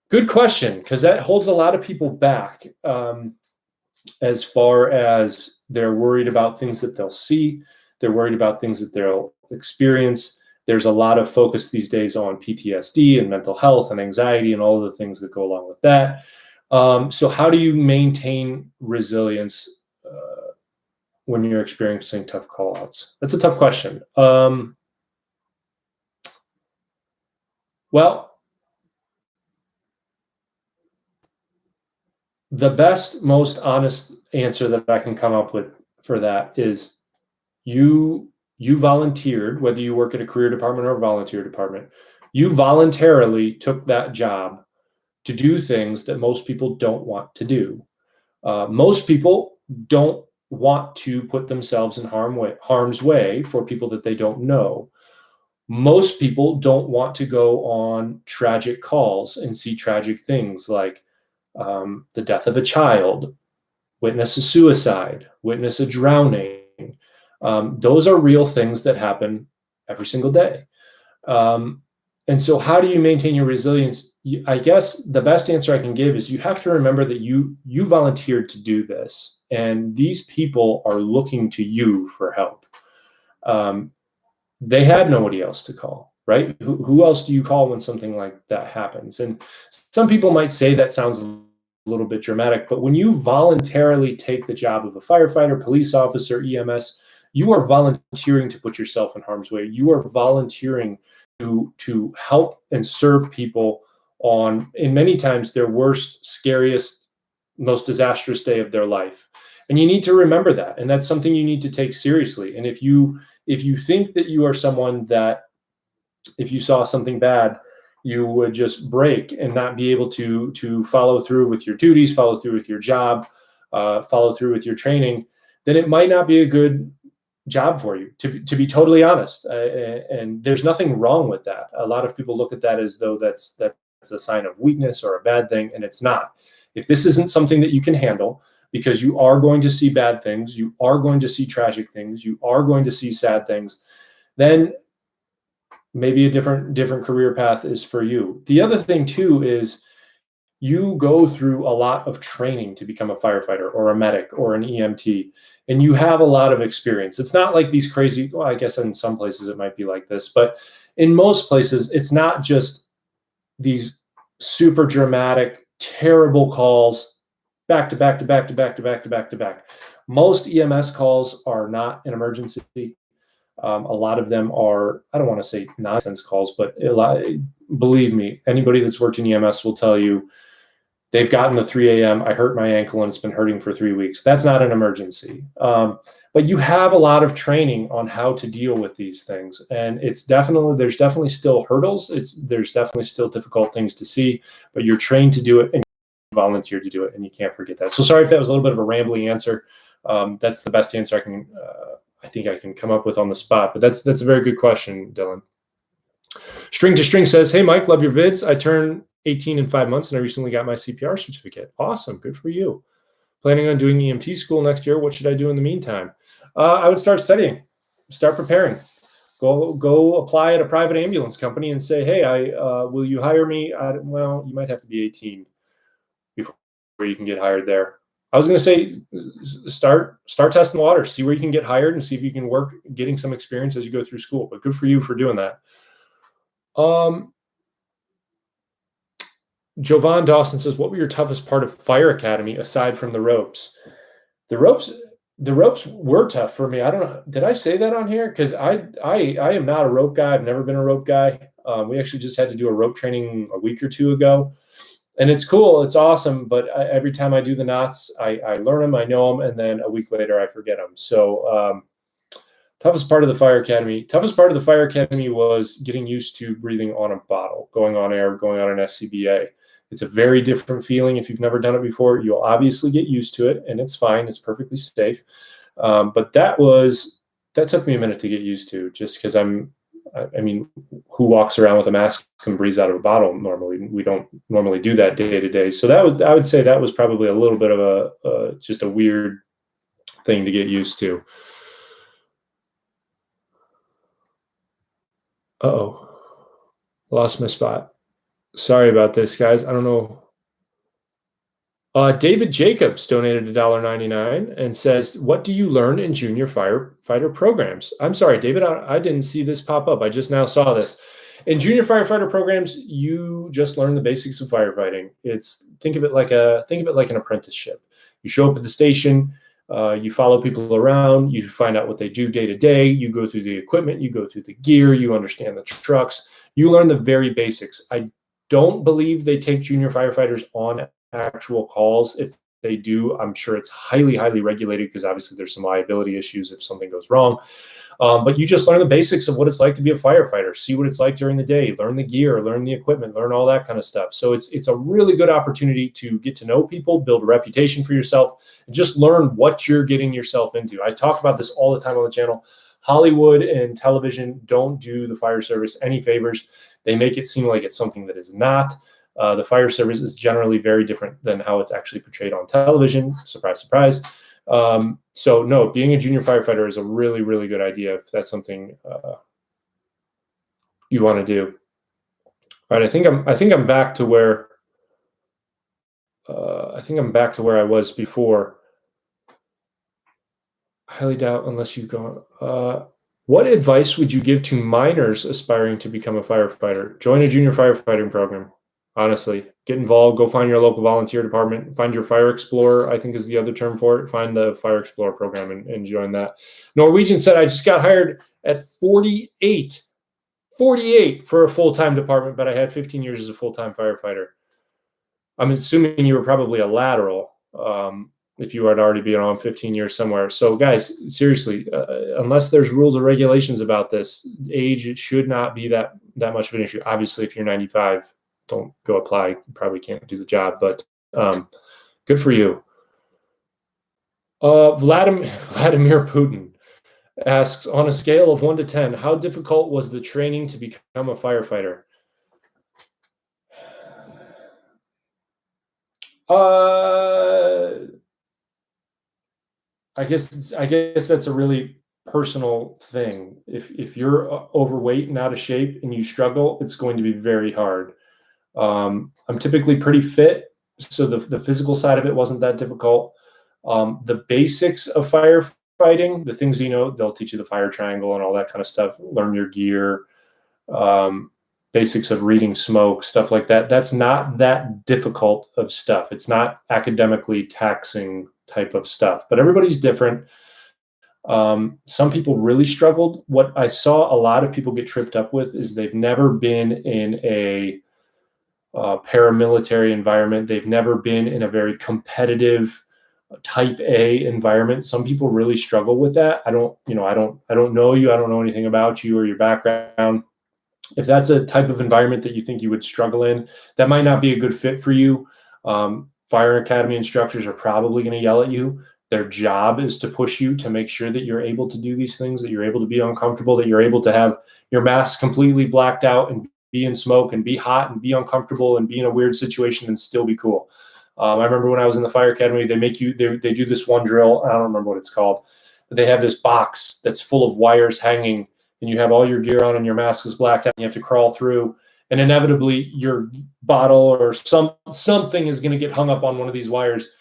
Speaker 1: Good question, because that holds a lot of people back as far as they're worried about things that they'll see. They're worried about things that they'll experience. There's a lot of focus these days on PTSD and mental health and anxiety and all of the things that go along with that. So how do you maintain resilience when you're experiencing tough call-outs? That's a tough question. Well, the best, most honest answer that I can come up with for that is you volunteered, whether you work at a career department or a volunteer department, you voluntarily took that job to do things that most people don't want to do. Most people don't want to put themselves in harm's way for people that they don't know. Most people don't want to go on tragic calls and see tragic things like the death of a child, witness a suicide, witness a drowning. Those are real things that happen every single day. And so how do you maintain your resilience? I guess the best answer I can give is you have to remember that you volunteered to do this, and these people are looking to you for help. They had nobody else to call, right? Who else do you call when something like that happens? And some people might say that sounds a little bit dramatic, but when you voluntarily take the job of a firefighter, police officer, EMS, you are volunteering to put yourself in harm's way. You are volunteering to help and serve people on, in many times, their worst, scariest, most disastrous day of their life. And you need to remember that. And that's something you need to take seriously. And if you think that you are someone that, if you saw something bad, you would just break and not be able to follow through with your duties, follow through with your job, follow through with your training, then it might not be a good job for you, to be totally honest. And there's nothing wrong with that. A lot of people look at that as though that's a sign of weakness or a bad thing, and it's not. If this isn't something that you can handle, because you are going to see bad things, you are going to see tragic things, you are going to see sad things, then maybe a different career path is for you. The other thing too is you go through a lot of training to become a firefighter or a medic or an EMT, and you have a lot of experience. It's not like these crazy, well, I guess in some places it might be like this, but in most places, it's not just these super dramatic, terrible calls back to back to back to back to back to back to back. Most EMS calls are not an emergency. A lot of them are, I don't want to say nonsense calls, but believe me, anybody that's worked in EMS will tell you they've gotten the 3 a.m. I hurt my ankle and it's been hurting for 3 weeks. That's not an emergency. But you have a lot of training on how to deal with these things. And there's definitely still hurdles. There's definitely still difficult things to see, but you're trained to do it and volunteer to do it. And you can't forget that. So sorry if that was a little bit of a rambling answer. That's the best answer I think I can come up with on the spot, but that's a very good question, Dylan. String to String says, hey, Mike, love your vids. I turned 18 in 5 months and I recently got my CPR certificate. Awesome. Good for you. Planning on doing EMT school next year. What should I do in the meantime? I would start studying, start preparing. Go apply at a private ambulance company and say, hey, will you hire me? Well, you might have to be 18 before you can get hired there. I was going to say, start testing the water, see where you can get hired and see if you can work getting some experience as you go through school. But good for you for doing that. Jovan Dawson says, what were your toughest part of fire academy aside from the ropes? The ropes were tough for me. I don't know. Did I say that on here? Because I am not a rope guy. I've never been a rope guy. We actually just had to do a rope training a week or two ago. And it's cool. It's awesome. But every time I do the knots, I learn them, I know them, and then a week later I forget them. So toughest part of the fire academy was getting used to breathing on a bottle, going on air, going on an SCBA. It's a very different feeling. If you've never done it before, you'll obviously get used to it, and it's fine. It's perfectly safe. But that took me a minute to get used to, just because I'm I mean, who walks around with a mask and breathes out of a bottle normally? We don't normally do that day to day. So I would say that was probably a little bit of just a weird thing to get used to. Uh-oh, lost my spot. Sorry about this, guys. I don't know. David Jacobs donated $1.99 and says, "What do you learn in junior firefighter programs?" I'm sorry, David, I didn't see this pop up. I just now saw this. In junior firefighter programs, you just learn the basics of firefighting. Think of it like an apprenticeship. You show up at the station, you follow people around, you find out what they do day to day, you go through the equipment, you go through the gear, you understand the trucks, you learn the very basics. I don't believe they take junior firefighters on actual calls. If they do, I'm sure it's highly, highly regulated because obviously there's some liability issues if something goes wrong. But you just learn the basics of what it's like to be a firefighter, see what it's like during the day, learn the gear, learn the equipment, learn all that kind of stuff. So it's a really good opportunity to get to know people, build a reputation for yourself, and just learn what you're getting yourself into. I talk about this all the time on the channel. Hollywood and television don't do the fire service any favors. They make it seem like it's something that is not. The fire service is generally very different than how it's actually portrayed on television. Surprise, surprise. So no, being a junior firefighter is a really, really good idea if that's something you want to do. All right, I think I'm back to where I was before. I highly doubt unless you go. What advice would you give to minors aspiring to become a firefighter? Join a junior firefighting program. Honestly, get involved, go find your local volunteer department, find your Fire Explorer, I think is the other term for it. Find the Fire Explorer program and join that. Norwegian said, I just got hired at 48 for a full-time department, but I had 15 years as a full-time firefighter. I'm assuming you were probably a lateral if you had already been on 15 years somewhere. So guys, seriously, unless there's rules or regulations about this, age, it should not be that much of an issue. Obviously, if you're 95, don't go apply. You probably can't do the job, but good for you. Vladimir Putin asks, on a scale of 1 to 10, how difficult was the training to become a firefighter? I guess that's a really personal thing. If you're overweight and out of shape and you struggle, it's going to be very hard. I'm typically pretty fit, so the physical side of it wasn't that difficult. The basics of firefighting, the things they'll teach you the fire triangle and all that kind of stuff, learn your gear, basics of reading smoke, stuff like that. That's not that difficult of stuff. It's not academically taxing type of stuff, but everybody's different. Some people really struggled. What I saw a lot of people get tripped up with is they've never been in a paramilitary environment. They've never been in a very competitive type A environment. Some people really struggle with that. I don't know you. I don't know anything about you or your background. If that's a type of environment that you think you would struggle in, that might not be a good fit for you. Fire academy instructors are probably going to yell at you. Their job is to push you to make sure that you're able to do these things, that you're able to be uncomfortable, that you're able to have your mask completely blacked out and be in smoke and be hot and be uncomfortable and be in a weird situation and still be cool. I remember when I was in the fire academy, they do this one drill. I don't remember what it's called, but they have this box that's full of wires hanging, and you have all your gear on and your mask is blacked out and you have to crawl through, and inevitably your bottle or something is going to get hung up on one of these wires.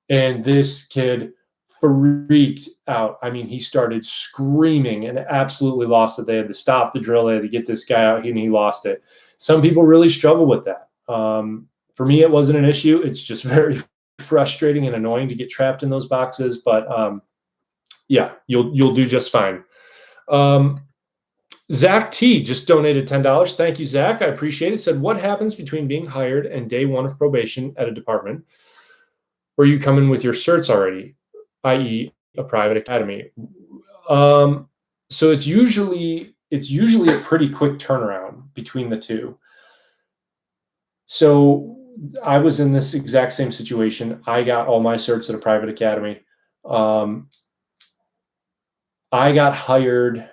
Speaker 1: And this kid freaked out. I mean, he started screaming and absolutely lost it. They had to stop the drill. They had to get this guy out, and he lost it. Some people really struggle with that. For me, it wasn't an issue. It's just very frustrating and annoying to get trapped in those boxes. But yeah, you'll do just fine. Zach T just donated $10. Thank you, Zach. I appreciate it. Said, what happens between being hired and day one of probation at a department where you come in with your certs already, i.e. a private academy? So it's usually a pretty quick turnaround between the two. So I was in this exact same situation. I got all my certs at a private academy. I got hired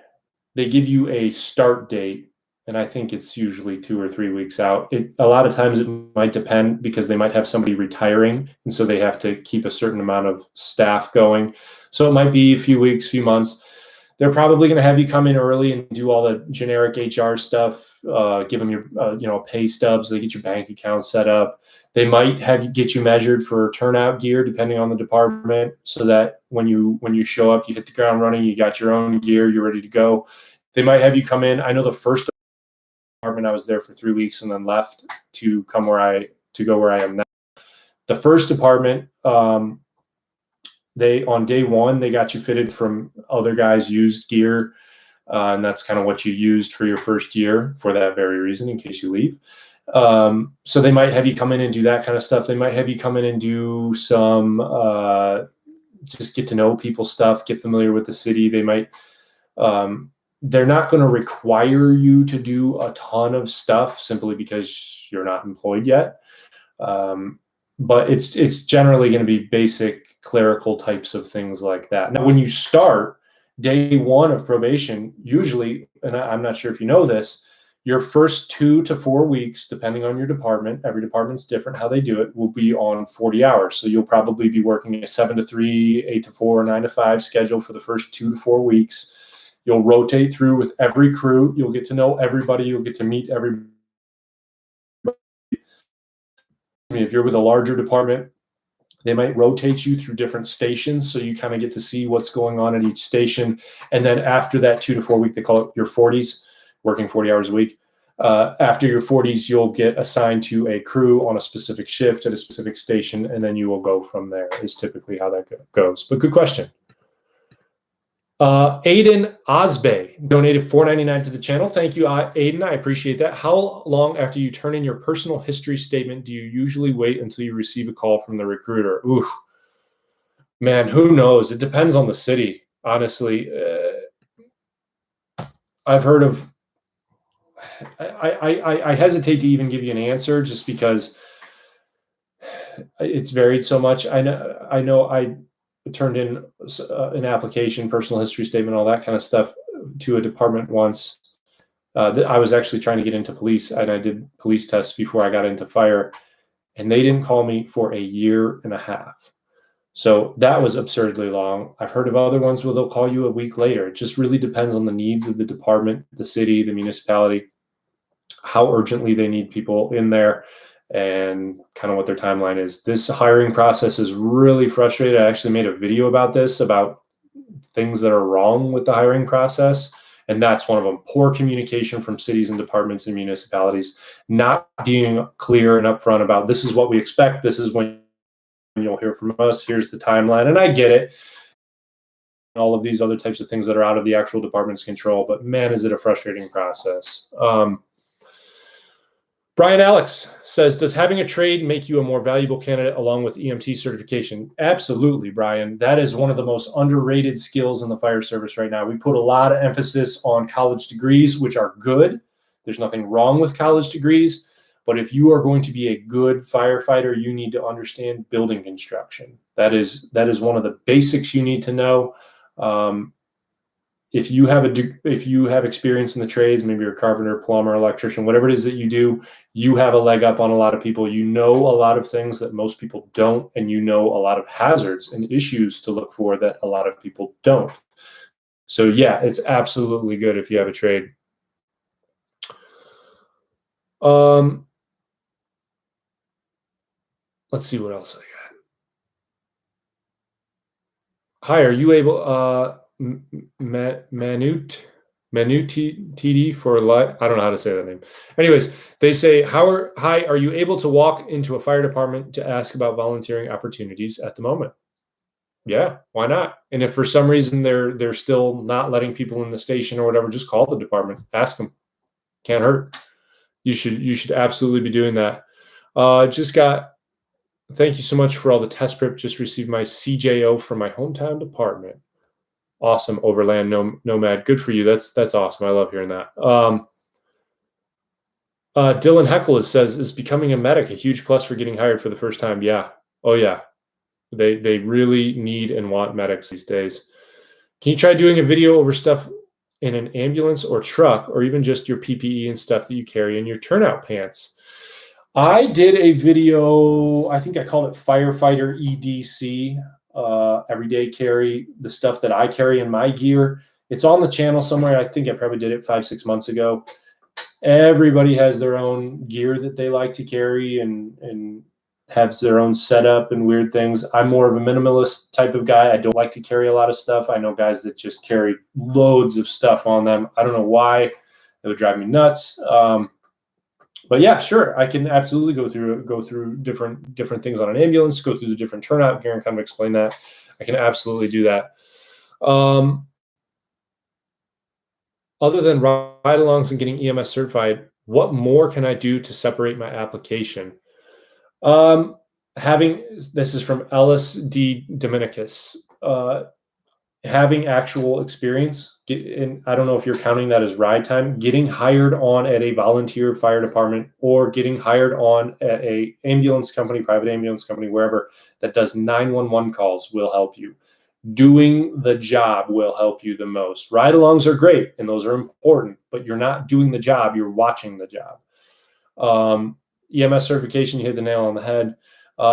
Speaker 1: they give you a start date, and I think it's usually 2 or 3 weeks out. A lot of times it might depend because they might have somebody retiring, and so they have to keep a certain amount of staff going. So it might be a few weeks, few months. They're probably going to have you come in early and do all the generic HR stuff, give them your pay stubs, they get your bank account set up. They might get you measured for turnout gear, depending on the department, so that when you show up, you hit the ground running, you got your own gear, you're ready to go. They might have you come in. I know the first department I was there for 3 weeks and then left to go where I am now. The first department, on day one, they got you fitted from other guys' used gear. And that's kind of what you used for your first year for that very reason, in case you leave. So they might have you come in and do that kind of stuff. They might have you come in and do some just get to know people stuff, get familiar with the city. They might, they're not going to require you to do a ton of stuff simply because you're not employed yet. But it's generally going to be basic clerical types of things like that. Now, when you start day one of probation, usually, and I'm not sure if you know this, your first 2 to 4 weeks, depending on your department, every department's different how they do it, will be on 40 hours. So you'll probably be working a 7 to 3, 8 to 4, 9 to 5 schedule for the first 2 to 4 weeks. You'll rotate through with every crew. You'll get to know everybody. You'll get to meet everybody. If you're with a larger department, they might rotate you through different stations, so you kind of get to see what's going on at each station. And then after that 2 to 4 week, they call it your 40s, working 40 hours a week. After your 40s, you'll get assigned to a crew on a specific shift at a specific station, and then you will go from there, is typically how that goes. But good question. Aiden Osbey donated $4.99 to the channel. Thank you, Aiden. I appreciate that. How long after you turn in your personal history statement do you usually wait until you receive a call from the recruiter? Oof, man, who knows? It depends on the city, honestly. I've heard of. I hesitate to even give you an answer just because it's varied so much. I know. I turned in an application, personal history statement, all that kind of stuff to a department once. I was actually trying to get into police, and I did police tests before I got into fire, and they didn't call me for a year and a half. So that was absurdly long. I've heard of other ones where they'll call you a week later. It just really depends on the needs of the department, the city, the municipality, how urgently they need people in there, and kind of what their timeline is. This hiring process is really frustrating. I actually made a video about this, about things that are wrong with the hiring process. And that's one of them: poor communication from cities and departments and municipalities, not being clear and upfront about this is what we expect. This is when you'll hear from us. Here's the timeline. And I get it. All of these other types of things that are out of the actual department's control, but man, is it a frustrating process. Brian Alex says, does having a trade make you a more valuable candidate along with EMT certification? Absolutely, Brian. That is one of the most underrated skills in the fire service right now. We put a lot of emphasis on college degrees, which are good. There's nothing wrong with college degrees. But if you are going to be a good firefighter, you need to understand building construction. That is one of the basics you need to know. If you have experience in the trades, maybe you're a carpenter, plumber, electrician, whatever it is that you do, you have a leg up on a lot of people. You know a lot of things that most people don't, and you know a lot of hazards and issues to look for that a lot of people don't. So yeah, it's absolutely good if you have a trade. Let's see what else I got. Hi, are you able Manut TD for life? I don't know how to say that name. Anyways, they say, hi, are you able to walk into a fire department to ask about volunteering opportunities at the moment? Yeah, why not? And if for some reason they're still not letting people in the station or whatever, just call the department, ask them. Can't hurt. You should absolutely be doing that. Thank you so much for all the test prep. Just received my CJO from my hometown department. Awesome, Overland Nomad. Good for you. That's awesome. I love hearing that. Dylan Heckle says, is becoming a medic a huge plus for getting hired for the first time? Yeah. Oh yeah. They really need and want medics these days. Can you try doing a video over stuff in an ambulance or truck, or even just your PPE and stuff that you carry in your turnout pants? I did a video, I think I called it Firefighter EDC, everyday carry, the stuff that I carry in my gear. It's on the channel somewhere. I think I probably did it 5-6 months ago. Everybody has their own gear that they like to carry and has their own setup and weird things. I'm more of a minimalist type of guy. I don't like to carry a lot of stuff. I know guys that just carry loads of stuff on them. I don't know why. It would drive me nuts. But yeah, sure, I can absolutely go through different things on an ambulance, go through the different turnout gear and kind of explain that. I can absolutely do that. Other than ride-alongs and getting EMS certified, what more can I do to separate my application? This is from Ellis D. Dominicus. Having actual experience, and I don't know if you're counting that as ride time, getting hired on at a volunteer fire department or getting hired on at a ambulance company, private ambulance company, wherever, that does 911 calls will help you. Doing the job will help you the most. Ride-alongs are great, and those are important, but you're not doing the job, you're watching the job. EMS certification, you hit the nail on the head.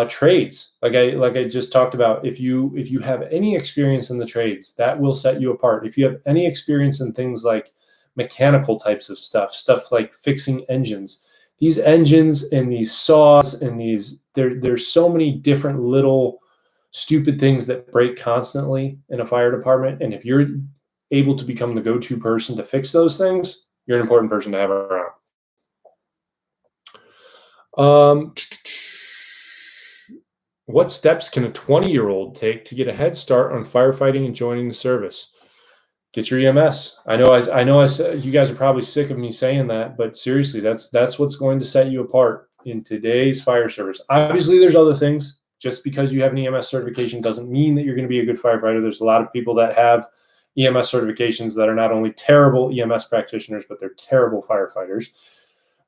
Speaker 1: Trades, like I just talked about, if you have any experience in the trades, that will set you apart. If you have any experience in things like mechanical types of stuff like fixing engines, these engines and these saws and there's so many different little stupid things that break constantly in a fire department. And if you're able to become the go-to person to fix those things, you're an important person to have around. What steps can a 20-year-old take to get a head start on firefighting and joining the service? Get your EMS. I know you guys are probably sick of me saying that, but seriously, that's what's going to set you apart in today's fire service. Obviously, there's other things. Just because you have an EMS certification doesn't mean that you're going to be a good firefighter. There's a lot of people that have EMS certifications that are not only terrible EMS practitioners, but they're terrible firefighters.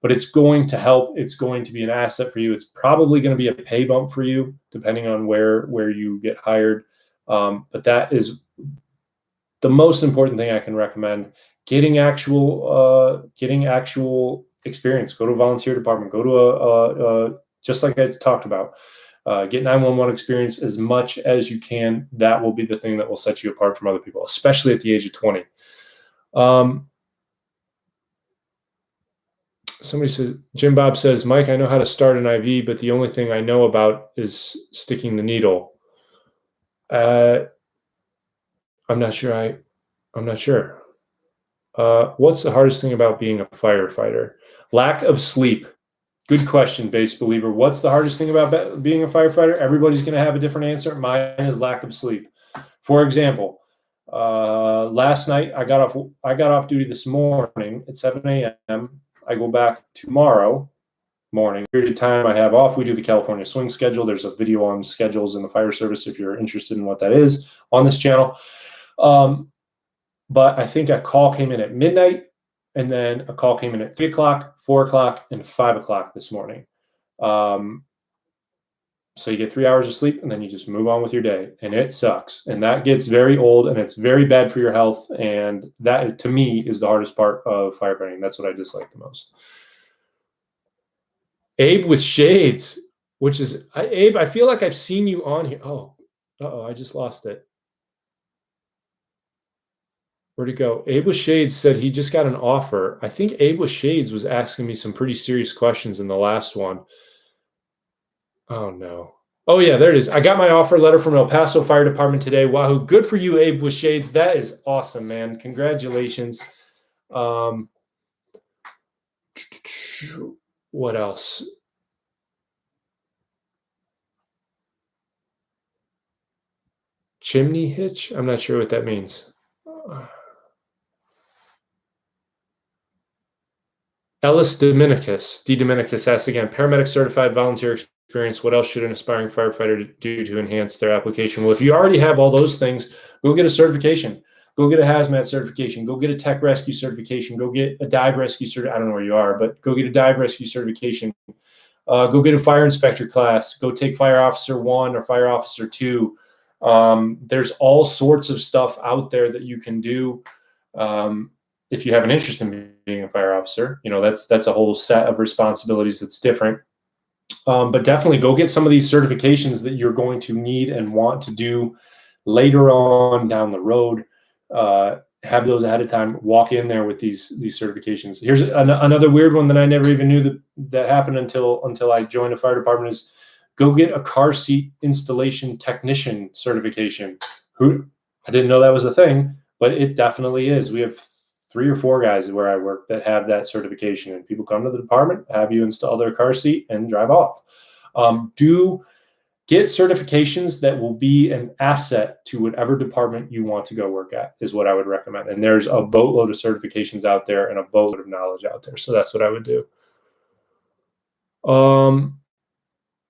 Speaker 1: But it's going to help. It's going to be an asset for you. It's probably going to be a pay bump for you, depending on where you get hired. But that is the most important thing I can recommend. Getting actual experience. Go to a volunteer department. Go to just like I talked about. Get 911 experience as much as you can. That will be the thing that will set you apart from other people, especially at the age of 20. Somebody said, Jim Bob says, Mike, I know how to start an IV, but the only thing I know about is sticking the needle. I'm not sure. What's the hardest thing about being a firefighter? Lack of sleep. Good question, base believer. What's the hardest thing about being a firefighter? Everybody's going to have a different answer. Mine is lack of sleep. For example, last night I got off duty this morning at 7 a.m. I go back tomorrow morning. Period of time I have off. We do the California swing schedule. There's a video on schedules in the fire service if you're interested in what that is on this channel. But I think a call came in at midnight, and then a call came in at 3 o'clock, 4 o'clock, and 5 o'clock this morning. So you get 3 hours of sleep, and then you just move on with your day, and it sucks. And that gets very old, and it's very bad for your health. And that, to me, is the hardest part of firefighting. That's what I dislike the most. Abe with shades, which is, Abe, I feel like I've seen you on here. Oh, I just lost it. Where'd it go? Abe with Shades said he just got an offer. I think Abe with Shades was asking me some pretty serious questions in the last one. Oh, no. Oh, yeah, there it is. I got my offer letter from El Paso Fire Department today. Wahoo. Good for you, Abe with Shades. That is awesome, man. Congratulations. What else? Chimney hitch? I'm not sure what that means. Ellis Dominicus, D. Dominicus asks again, paramedic certified volunteer experience. What else should an aspiring firefighter do to enhance their application? Well, if you already have all those things, go get a certification. Go get a hazmat certification. Go get a tech rescue certification. Go get a dive rescue certification. I don't know where you are, but go get a dive rescue certification. Go get a fire inspector class. Go take fire officer 1 or fire officer 2. There's all sorts of stuff out there that you can do. if you have an interest in being a fire officer, that's a whole set of responsibilities that's different. But definitely go get some of these certifications that you're going to need and want to do later on down the road. Have those ahead of time. Walk in there with these certifications. Here's another weird one that I never even knew that happened until I joined a fire department is go get a car seat installation technician certification. I didn't know that was a thing, but it definitely is. We have 3 or 4 guys where I work that have that certification, and people come to the department, have you install their car seat and drive off. Do get certifications that will be an asset to whatever department you want to go work at is what I would recommend. And there's a boatload of certifications out there and a boatload of knowledge out there. So that's what I would do.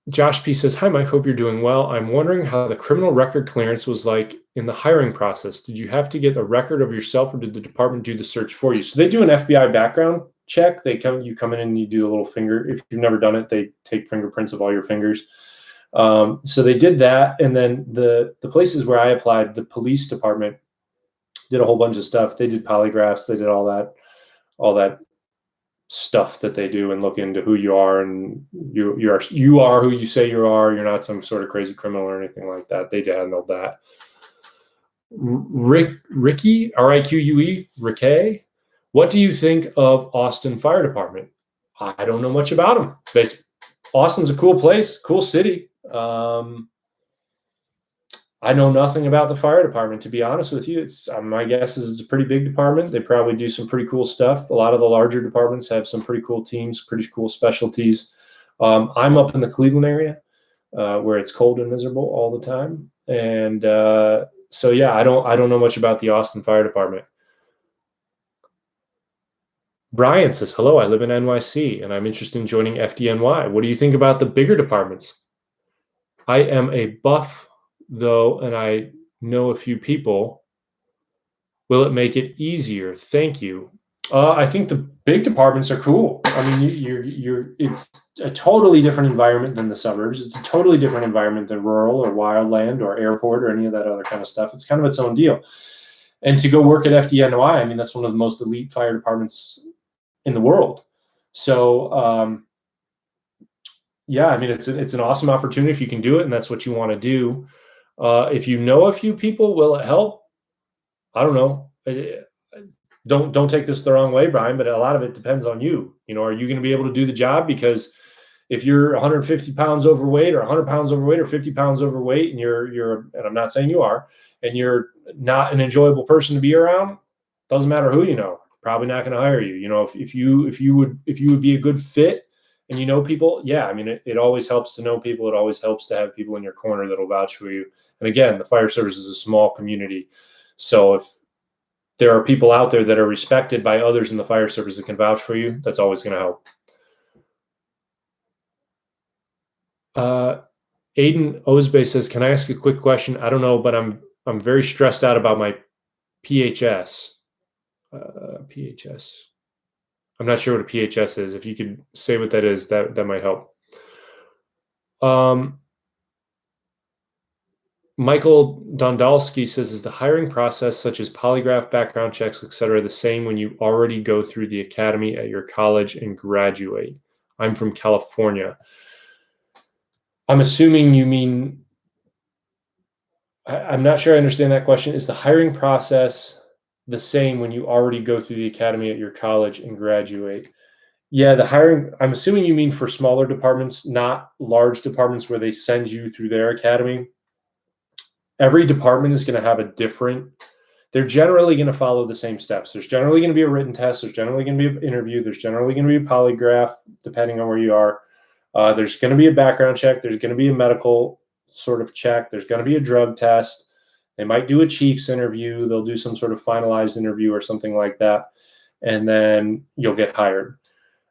Speaker 1: Josh P says, hi, Mike, hope you're doing well. I'm wondering how the criminal record clearance was like in the hiring process. Did you have to get a record of yourself, or did the department do the search for you? So they do an FBI background check. You come in and you do a little finger. If you've never done it, they take fingerprints of all your fingers. So they did that. And then the places where I applied, the police department did a whole bunch of stuff. They did polygraphs. They did all that stuff that they do and look into who you are, and you are who you say you are. You're not some sort of crazy criminal or anything like that. They handled that. Ricky, R-I-Q-U-E, Ricky, what do you think of Austin Fire Department? I don't know much about them. Austin's a cool place, cool city. I know nothing about the fire department, to be honest with you. My guess is it's a pretty big department. They probably do some pretty cool stuff. A lot of the larger departments have some pretty cool teams, pretty cool specialties. I'm up in the Cleveland area where it's cold and miserable all the time. And so, yeah, I don't know much about the Austin Fire Department. Brian says, hello, I live in NYC and I'm interested in joining FDNY. What do you think about the bigger departments? I am a buff, though, and I know a few people. Will it make it easier? Thank you. I think the big departments are cool. I mean, it's a totally different environment than the suburbs. It's a totally different environment than rural or wildland or airport or any of that other kind of stuff. It's kind of its own deal. And to go work at FDNY, I mean, that's one of the most elite fire departments in the world. So, yeah, I mean, it's an awesome opportunity if you can do it, and that's what you want to do. If you know a few people, will it help? I don't know. Don't take this the wrong way, Brian, but a lot of it depends on you. Are you going to be able to do the job? Because if you're 150 pounds overweight or 100 pounds overweight or 50 pounds overweight, and and I'm not saying you are, and you're not an enjoyable person to be around, doesn't matter who you know, probably not going to hire you. If you would be a good fit and people, yeah, I mean, it always helps to know people. It always helps to have people in your corner that'll vouch for you. And again, the fire service is a small community. So if there are people out there that are respected by others in the fire service that can vouch for you, that's always going to help. Aiden Osbey says, can I ask a quick question? I don't know, but I'm very stressed out about my PHS. PHS. I'm not sure what a PHS is. If you could say what that is, that might help. Michael Dondalski says, is the hiring process, such as polygraph, background checks, etc., the same when you already go through the academy at your college and graduate? I'm from California. I'm assuming you mean, I'm not sure I understand that question. Is the hiring process the same when you already go through the academy at your college and graduate? Yeah, the hiring, I'm assuming you mean for smaller departments, not large departments where they send you through their academy. Every department is going to have they're generally going to follow the same steps. There's generally going to be a written test. There's generally going to be an interview. There's generally going to be a polygraph, depending on where you are. There's going to be a background check. There's going to be a medical sort of check. There's going to be a drug test. They might do a chief's interview. They'll do some sort of finalized interview or something like that. And then you'll get hired.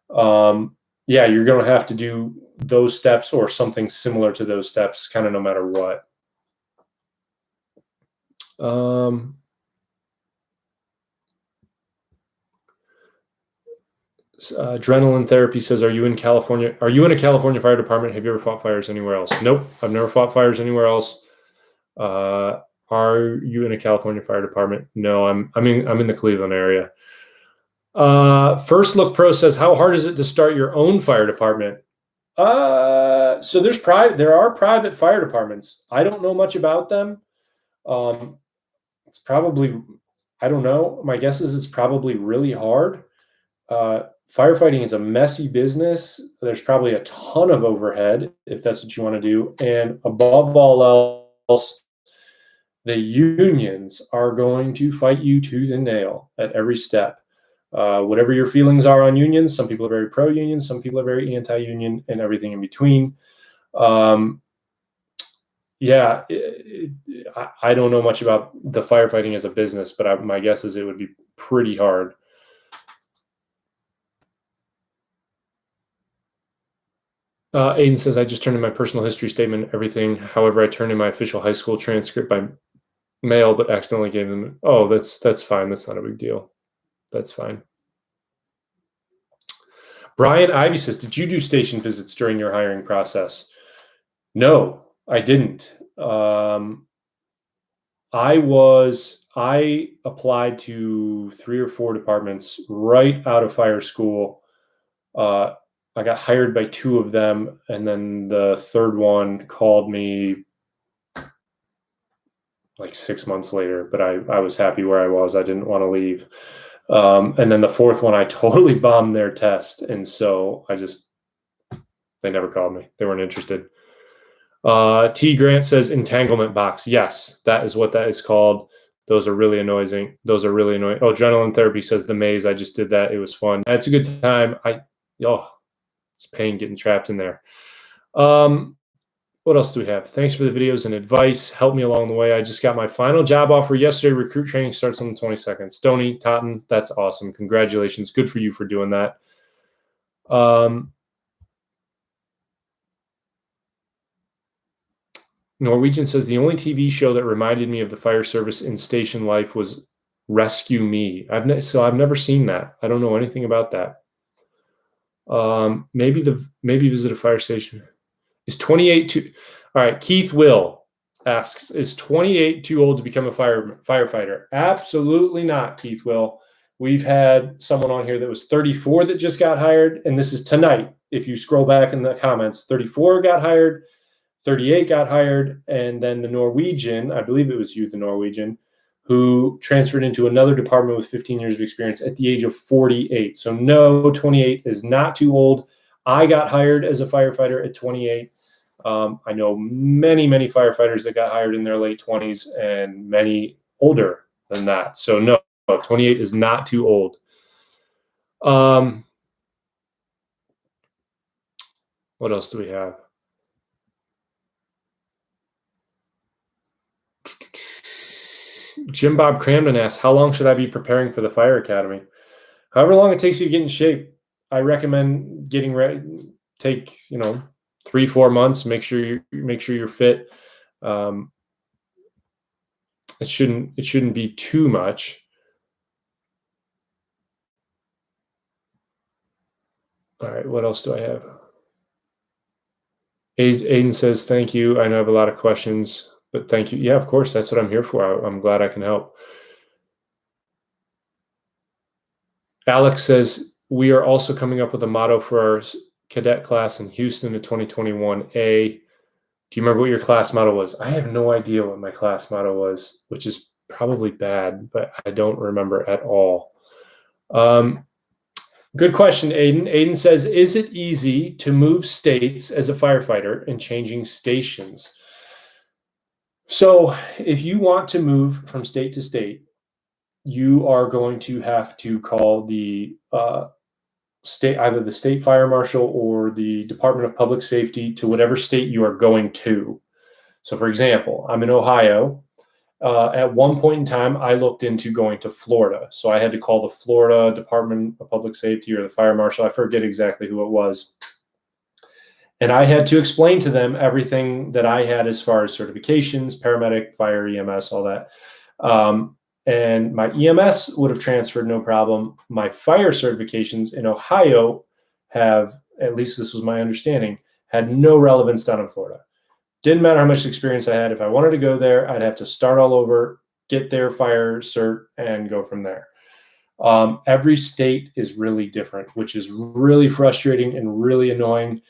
Speaker 1: Yeah, you're going to have to do those steps or something similar to those steps, kind of no matter what. Adrenaline Therapy says, are you in California? Are you in a California fire department? Have you ever fought fires anywhere else? Nope, I've never fought fires anywhere else. Are you in a California fire department? No, I'm in the Cleveland area. First Look Pro says, how hard is it to start your own fire department? So there are private fire departments. I don't know much about them. It's probably, I don't know. My guess is it's probably really hard. Firefighting is a messy business. There's probably a ton of overhead if that's what you want to do. And above all else, the unions are going to fight you tooth and nail at every step. Whatever your feelings are on unions, some people are very pro-union, some people are very anti-union, and everything in between. Yeah, I don't know much about the firefighting as a business, but my guess is it would be pretty hard. Aiden says, I just turned in my personal history statement, everything. However, I turned in my official high school transcript by mail, but accidentally gave them. Oh, that's fine. That's not a big deal. That's fine. Brian Ivy says, did you do station visits during your hiring process? No, I didn't. I applied to 3 or 4 departments right out of fire school. I got hired by 2 of them, and then the third one called me like 6 months later, but I was happy where I was. I didn't want to leave. And then the fourth one, I totally bombed their test. And so they never called me. They weren't interested. T Grant says entanglement box. Yes, that is what that is called. Those are really annoying. Oh, Adrenaline Therapy says the maze. I just did that. It was fun. It's a good time. It's pain getting trapped in there. What else do we have? Thanks for the videos and advice. Help me along the way. I just got my final job offer yesterday. Recruit training starts on the 22nd. Stony, Totten, that's awesome. Congratulations. Good for you for doing that. Norwegian says, the only TV show that reminded me of the fire service in station life was Rescue Me. I've never seen that. I don't know anything about that. Maybe visit a fire station. Is 28 too? All right. Keith Will asks, is 28 too old to become a firefighter? Absolutely not, Keith Will. We've had someone on here that was 34 that just got hired, and this is tonight. If you scroll back in the comments, 34 got hired, 38 got hired, and then the Norwegian, I believe it was you, the Norwegian, who transferred into another department with 15 years of experience at the age of 48. So no, 28 is not too old. I got hired as a firefighter at 28. I know many, many firefighters that got hired in their late 20s and many older than that. So no, 28 is not too old. What else do we have? Jim Bob Cramden asks, how long should I be preparing for the fire academy? However long it takes you to get in shape. I recommend getting ready. Take 3-4 months. Make sure you're fit. It shouldn't be too much. All right, what else do I have? Aiden says, thank you. I know I have a lot of questions, but thank you. Yeah, of course, that's what I'm here for. I'm glad I can help. Alex says, we are also coming up with a motto for our cadet class in Houston in 2021. Do you remember what your class motto was? I have no idea what my class motto was, which is probably bad, but I don't remember at all. Good question, Aiden. Aiden says, is it easy to move states as a firefighter and changing stations? So if you want to move from state to state, you are going to have to call the either the state fire marshal or the Department of Public Safety to whatever state you are going to. So for example, I'm in Ohio. At one point in time, I looked into going to Florida. So I had to call the Florida Department of Public Safety or the fire marshal. I forget exactly who it was. And I had to explain to them everything that I had as far as certifications, paramedic, fire, EMS, all that. And my EMS would have transferred no problem. My fire certifications in Ohio have, at least this was my understanding, had no relevance down in Florida. Didn't matter how much experience I had. If I wanted to go there, I'd have to start all over, get their fire cert, and go from there. Every state is really different, which is really frustrating and really annoying.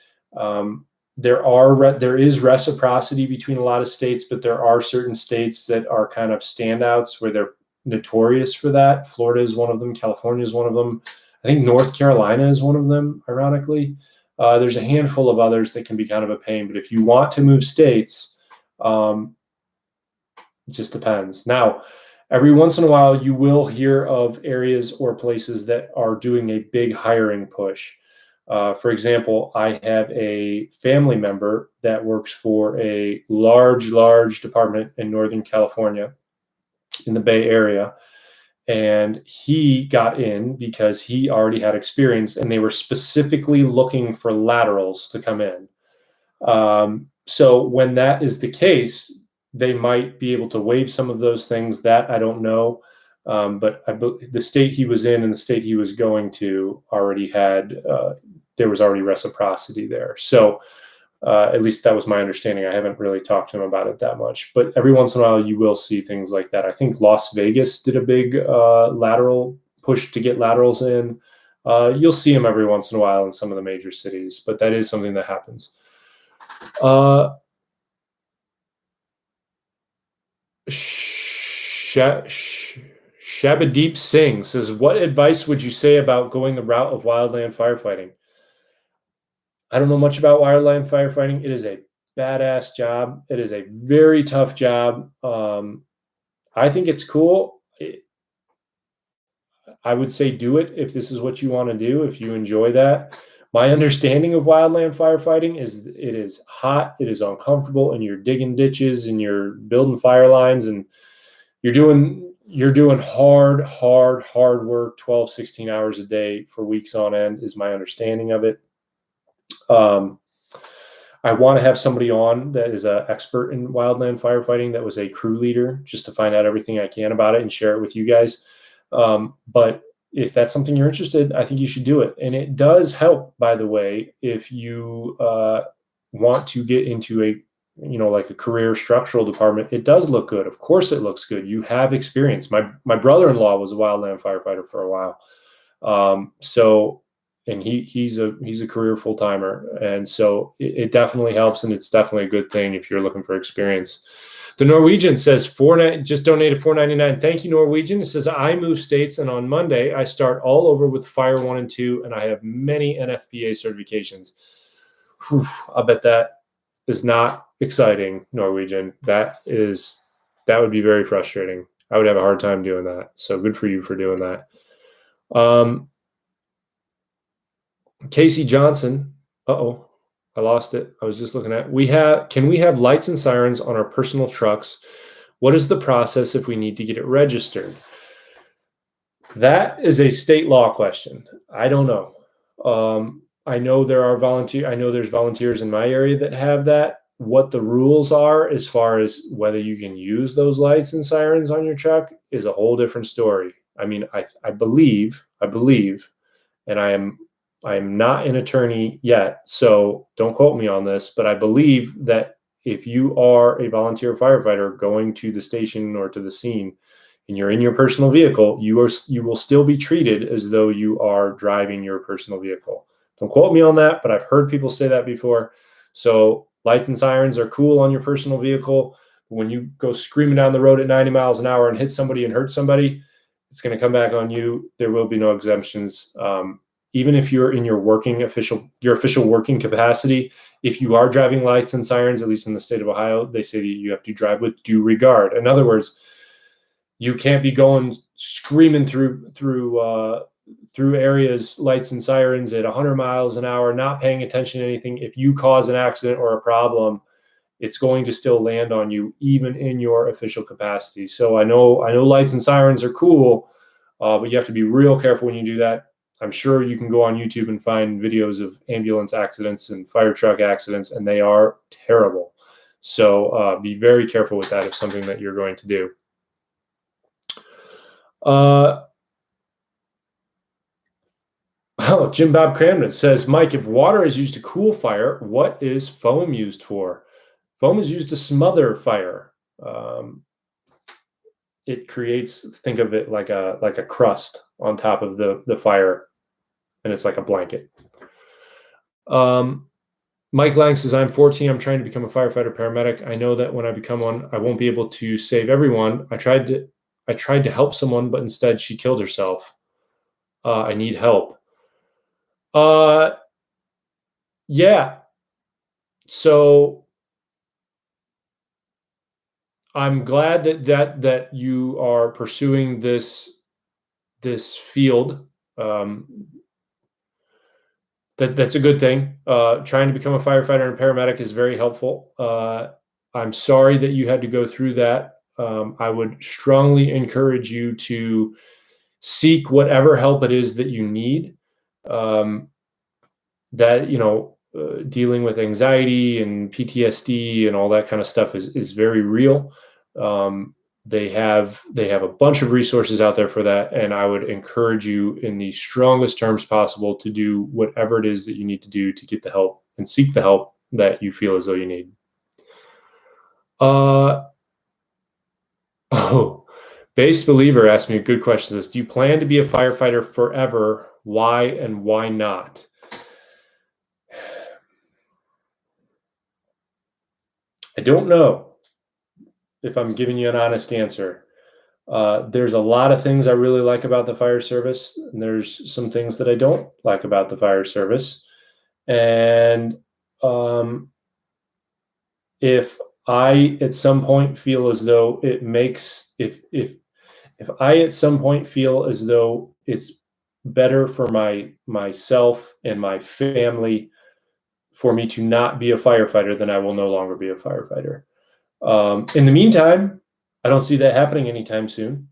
Speaker 1: There is reciprocity between a lot of states, but there are certain states that are kind of standouts where they're notorious for that. Florida is one of them. California is one of them. I think North Carolina is one of them, ironically. There's a handful of others that can be kind of a pain, but if you want to move states, it just depends. Now, every once in a while, you will hear of areas or places that are doing a big hiring push. For example, I have a family member that works for a large department in Northern California in the Bay Area. And he got in because he already had experience and they were specifically looking for laterals to come in. So when that is the case, they might be able to waive some of those things. That I don't know. But the state he was in and the state he was going to already had, there was already reciprocity there. So at least that was my understanding. I haven't really talked to him about it that much, but every once in a while you will see things like that. I think Las Vegas did a big lateral push to get laterals in. You'll see them every once in a while in some of the major cities, but that is something that happens. Shabadeep Singh says, what advice would you say about going the route of wildland firefighting? I don't know much about wildland firefighting. It is a badass job. It is a very tough job. I think it's cool. I would say do it if this is what you want to do, if you enjoy that. My understanding of wildland firefighting is it is hot, it is uncomfortable, and you're digging ditches and you're building fire lines and you're doing hard work, 12, 16 hours a day for weeks on end is my understanding of it. I want to have somebody on that is an expert in wildland firefighting that was a crew leader just to find out everything I can about it and share it with you guys. But if that's something you're interested, I think you should do it. And it does help, by the way, if you want to get into a, like a career structural department, it does look good. Of course it looks good. You have experience. My brother-in-law was a wildland firefighter for a while. And he's a career full-timer. And so it definitely helps. And it's definitely a good thing if you're looking for experience. The Norwegian says just donated $4.99. Thank you, Norwegian. It says, I move states, and on Monday, I start all over with Fire 1 and 2, and I have many NFPA certifications. Whew, I bet that is not exciting, Norwegian. That would be very frustrating. I would have a hard time doing that. So good for you for doing that. Casey Johnson. Uh-oh. I lost it. I was just looking at, can we have lights and sirens on our personal trucks? What is the process if we need to get it registered? That is a state law question. I don't know. I know there's volunteers in my area that have that. What the rules are as far as whether you can use those lights and sirens on your truck is a whole different story. I mean, I believe, and I am not an attorney yet, so don't quote me on this, but I believe that if you are a volunteer firefighter going to the station or to the scene and you're in your personal vehicle, you will still be treated as though you are driving your personal vehicle. Don't quote me on that, but I've heard people say that before. So lights and sirens are cool on your personal vehicle. But when you go screaming down the road at 90 miles an hour and hit somebody and hurt somebody, it's going to come back on you. There will be no exemptions. Even if you're in your official working capacity, if you are driving lights and sirens, at least in the state of Ohio, they say that you have to drive with due regard. In other words, you can't be going screaming through areas, lights and sirens at 100 miles an hour, not paying attention to anything. If you cause an accident or a problem, it's going to still land on you, even in your official capacity. So I know lights and sirens are cool, but you have to be real careful when you do that. I'm sure you can go on YouTube and find videos of ambulance accidents and fire truck accidents, and they are terrible. So be very careful with that if something that you're going to do. Jim Bob Cramden says, Mike, if water is used to cool fire, what is foam used for? Foam is used to smother fire. It creates, think of it like a crust on top of the fire, and it's like a blanket. Mike Lang says, I'm 14. I'm trying to become a firefighter paramedic. I know that when I become one, I won't be able to save everyone. I tried to help someone, but instead she killed herself. I need help. Yeah. So I'm glad that you are pursuing this field. That's a good thing. Trying to become a firefighter and paramedic is very helpful. I'm sorry that you had to go through that. I would strongly encourage you to seek whatever help it is that you need. Dealing with anxiety and PTSD and all that kind of stuff is very real. They have a bunch of resources out there for that, and I would encourage you in the strongest terms possible to do whatever it is that you need to do to get the help and seek the help that you feel as though you need. Base Believer asked me a good question. Says, do you plan to be a firefighter forever? Why and why not? I don't know if I'm giving you an honest answer. There's a lot of things I really like about the fire service, and there's some things that I don't like about the fire service. And if I at some point feel as though it makes, if I at some point feel as though it's better for myself and my family for me to not be a firefighter, then I will no longer be a firefighter. In the meantime, I don't see that happening anytime soon.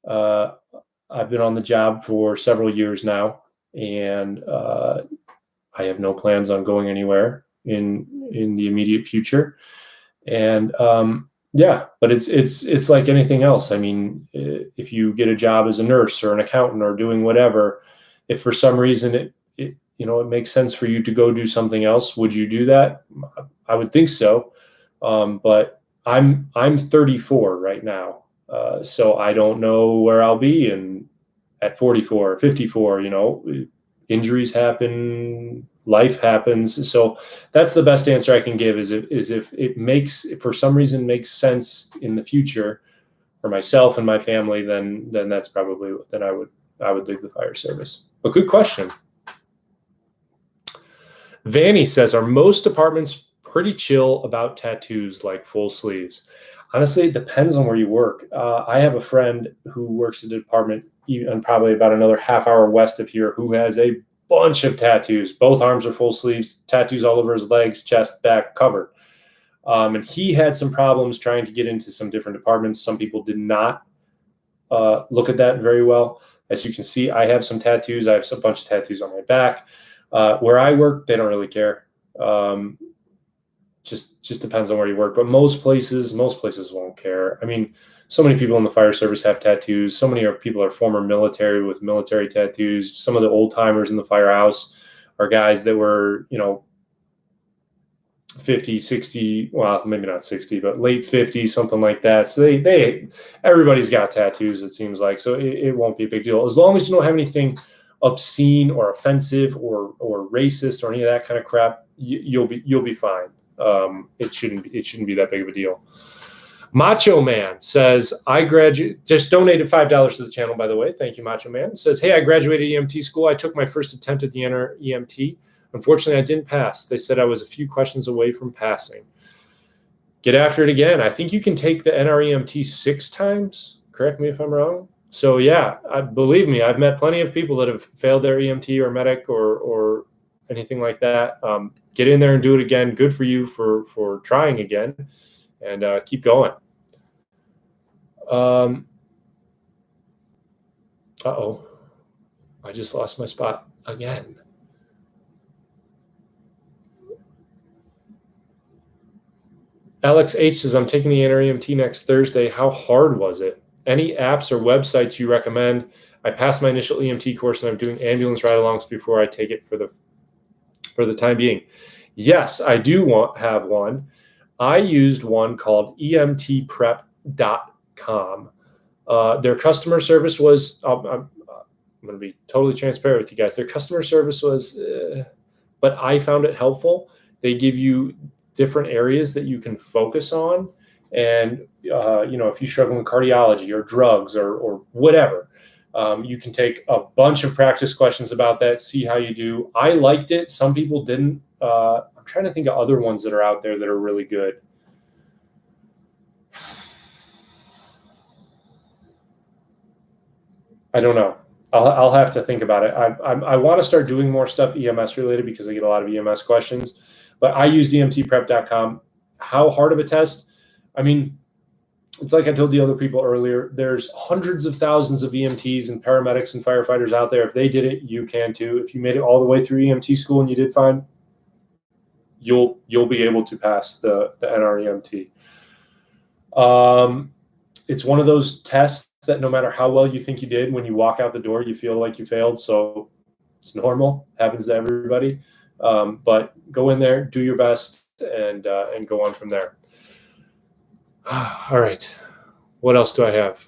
Speaker 1: I've been on the job for several years now, and I have no plans on going anywhere in the immediate future. And but it's like anything else. I mean, if you get a job as a nurse or an accountant or doing whatever, if for some reason it makes sense for you to go do something else, would you do that? I would think so. But I'm 34 right now. So I don't know where I'll be at 44 or 54, injuries happen, life happens. So that's the best answer I can give is if it makes, if for some reason makes sense in the future for myself and my family, then that's probably, then I would dig the fire service. But good question. Vanny says, are most departments pretty chill about tattoos like full sleeves? Honestly, it depends on where you work. I have a friend who works at a department and probably about another half hour west of here who has a bunch of tattoos. Both arms are full sleeves, tattoos all over his legs, chest, back, covered. And he had some problems trying to get into some different departments. Some people did not look at that very well. As you can see, I have some tattoos. I have a bunch of tattoos on my back. Where I work, they don't really care. Just depends on where you work. But most places won't care. I mean, so many people in the fire service have tattoos. So many people are former military with military tattoos. Some of the old timers in the firehouse are guys that were, 50, 60, well, maybe not 60, but late 50s, something like that. So everybody's got tattoos, it seems like. So it won't be a big deal. As long as you don't have anything obscene or offensive or racist or any of that kind of crap, you'll be fine. It shouldn't be that big of a deal. Macho Man says, just donated $5 to the channel, by the way. Thank you, Macho Man. Says, hey, I graduated EMT school. I took my first attempt at the EMT. Unfortunately, I didn't pass. They said I was a few questions away from passing. Get after it again. I think you can take the NREMT 6 times. Correct me if I'm wrong. So yeah, believe me, I've met plenty of people that have failed their EMT or medic or anything like that. Get in there and do it again. Good for you for trying again, and keep going. Uh-oh, I just lost my spot again. Alex H says, I'm taking the NREMT next Thursday. How hard was it? Any apps or websites you recommend? I passed my initial EMT course and I'm doing ambulance ride-alongs before I take it for the time being. Yes, I do have one. I used one called EMTprep.com. Their customer service was, I'm going to be totally transparent with you guys. Their customer service was, but I found it helpful. They give you different areas that you can focus on. And, if you struggle with cardiology or drugs or whatever, you can take a bunch of practice questions about that, see how you do. I liked it. Some people didn't. I'm trying to think of other ones that are out there that are really good. I don't know. I'll have to think about it. I want to start doing more stuff EMS related because I get a lot of EMS questions. But I use EMTprep.com. How hard of a test? I mean, it's like I told the other people earlier. There's hundreds of thousands of EMTs and paramedics and firefighters out there. If they did it, you can too. If you made it all the way through EMT school and you did fine, you'll be able to pass the NREMT. It's one of those tests that no matter how well you think you did, when you walk out the door, you feel like you failed. So it's normal, happens to everybody. But go in there, do your best, and go on from there. All right. What else do I have?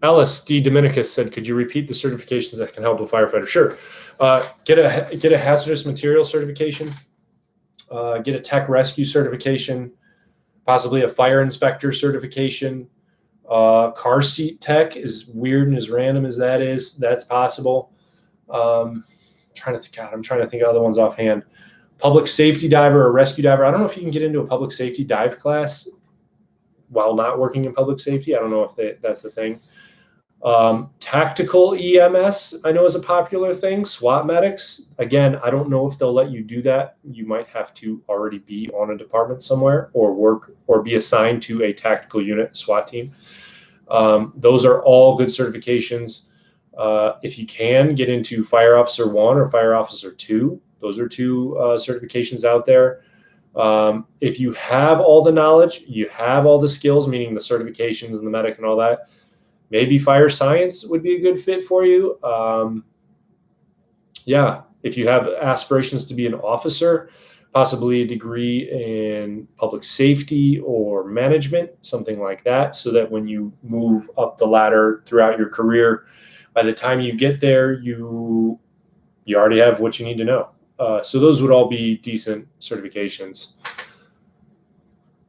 Speaker 1: Alice D. Dominicus said, could you repeat the certifications that can help a firefighter? Sure. Get a hazardous material certification, get a tech rescue certification, possibly a fire inspector certification. Car seat tech, as weird and as random as that is, that's possible. I'm trying to think of other ones offhand. Public safety diver or rescue diver. I don't know if you can get into a public safety dive class while not working in public safety. I don't know if that's the thing. Tactical EMS, I know, is a popular thing. SWAT Medics. Again, I don't know if they'll let you do that. You might have to already be on a department somewhere or work or be assigned to a tactical unit, SWAT team. Those are all good certifications. If you can get into Fire Officer 1 or Fire Officer 2, those are two certifications out there. If you have all the knowledge, you have all the skills, meaning the certifications and the medic and all that, maybe fire science would be a good fit for you. If you have aspirations to be an officer, possibly a degree in public safety or management, something like that, so that when you move up the ladder throughout your career, by the time you get there, you already have what you need to know. So those would all be decent certifications.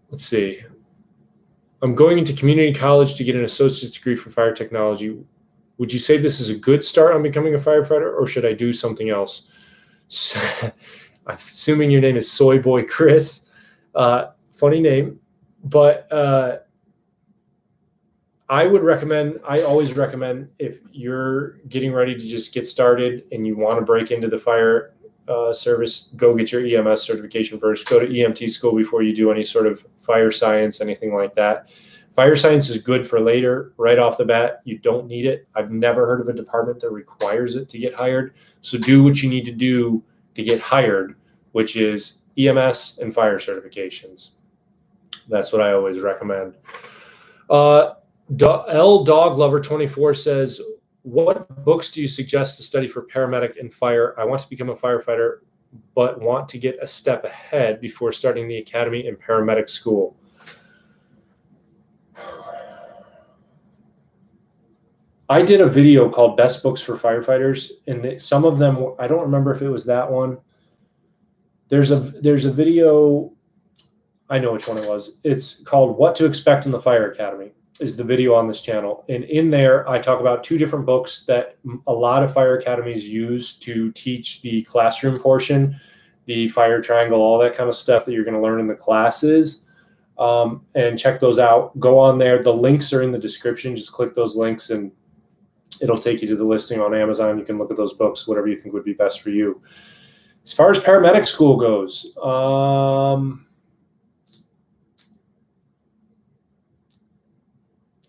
Speaker 1: Let's see. I'm going into community college to get an associate's degree for fire technology. Would you say this is a good start on becoming a firefighter, or should I do something else? I'm assuming your name is Soy Boy Chris. Funny name, but I always recommend, if you're getting ready to just get started and you want to break into the fire service, go get your EMS certification first. Go to EMT school before you do any sort of fire science, anything like that. Fire science is good for later. Right off the bat, you don't need it. I've never heard of a department that requires it to get hired. So do what you need to do to get hired, which is EMS and fire certifications. That's what I always recommend. L Dog Lover 24 says, what books do you suggest to study for paramedic and fire? I want to become a firefighter, but want to get a step ahead before starting the academy and paramedic school. I did a video called Best Books for Firefighters, and some of them, I don't remember if it was that one. There's a video, I know which one it was. It's called What to Expect in the Fire Academy, is the video on this channel. And in there, I talk about two different books that a lot of fire academies use to teach the classroom portion, the fire triangle, all that kind of stuff that you're going to learn in the classes. And check those out. Go on there. The links are in the description. Just click those links and it'll take you to the listing on Amazon. You can look at those books, whatever you think would be best for you. As far as paramedic school goes,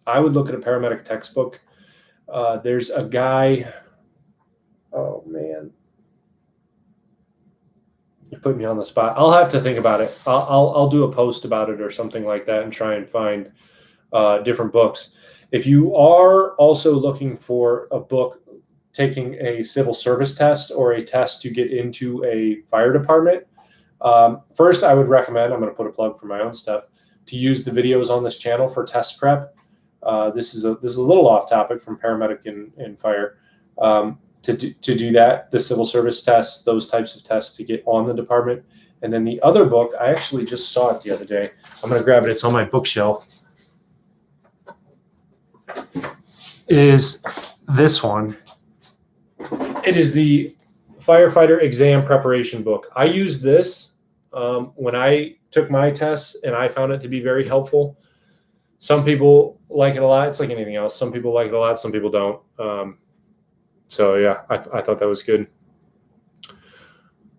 Speaker 1: I would look at a paramedic textbook. There's a guy, oh man, you put me on the spot. I'll have to think about it. I'll do a post about it or something like that and try and find different books. If you are also looking for a book, taking a civil service test or a test to get into a fire department, First, I would recommend, I'm going to put a plug for my own stuff, to use the videos on this channel for test prep. This is a little off topic from paramedic and fire. To do that, the civil service tests, those types of tests to get on the department. And then the other book, I actually just saw it the other day. I'm going to grab it. It's on my bookshelf. Is this one. It is the Firefighter exam preparation book. I used this when I took my tests, and I found it to be very helpful. Some people like it a lot. It's like anything else. Some people like it a lot. Some people don't. So yeah, I thought that was good.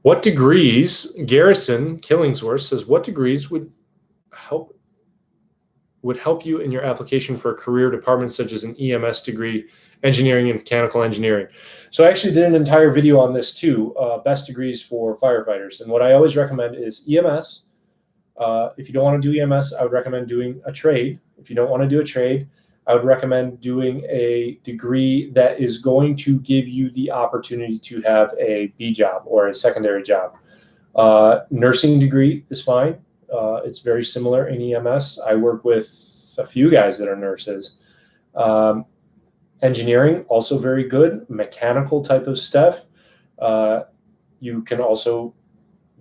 Speaker 1: What degrees, Garrison Killingsworth says, what degrees would help you in your application for a career department such as an EMS degree, engineering and mechanical engineering? So I actually did an entire video on this too, best degrees for firefighters. And what I always recommend is EMS. If you don't want to do EMS, I would recommend doing a trade. If you don't want to do a trade, I would recommend doing a degree that is going to give you the opportunity to have a B job or a secondary job. Nursing degree is fine. It's very similar in EMS. I work with a few guys that are nurses. Engineering, also very good. Mechanical type of stuff. You can also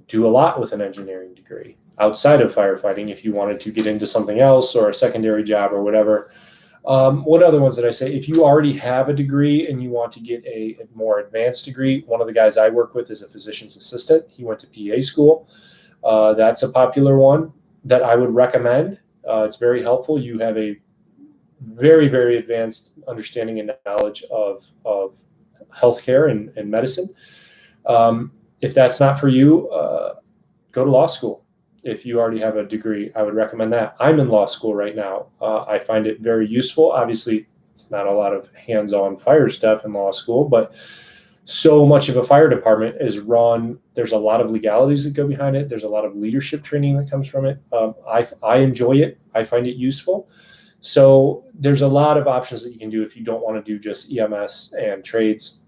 Speaker 1: do a lot with an engineering degree outside of firefighting if you wanted to get into something else or a secondary job or whatever. What other ones did I say? If you already have a degree and you want to get a more advanced degree, one of the guys I work with is a physician's assistant. He went to PA school. That's a popular one that I would recommend. It's very helpful. You have a very, very advanced understanding and knowledge of healthcare and medicine. If that's not for you, go to law school. If you already have a degree, I would recommend that. I'm in law school right now. I find it very useful. Obviously, it's not a lot of hands-on fire stuff in law school, but so much of a fire department is run. There's a lot of legalities that go behind it. There's a lot of leadership training that comes from it. I enjoy it. I find it useful. So there's a lot of options that you can do if you don't want to do just EMS and trades,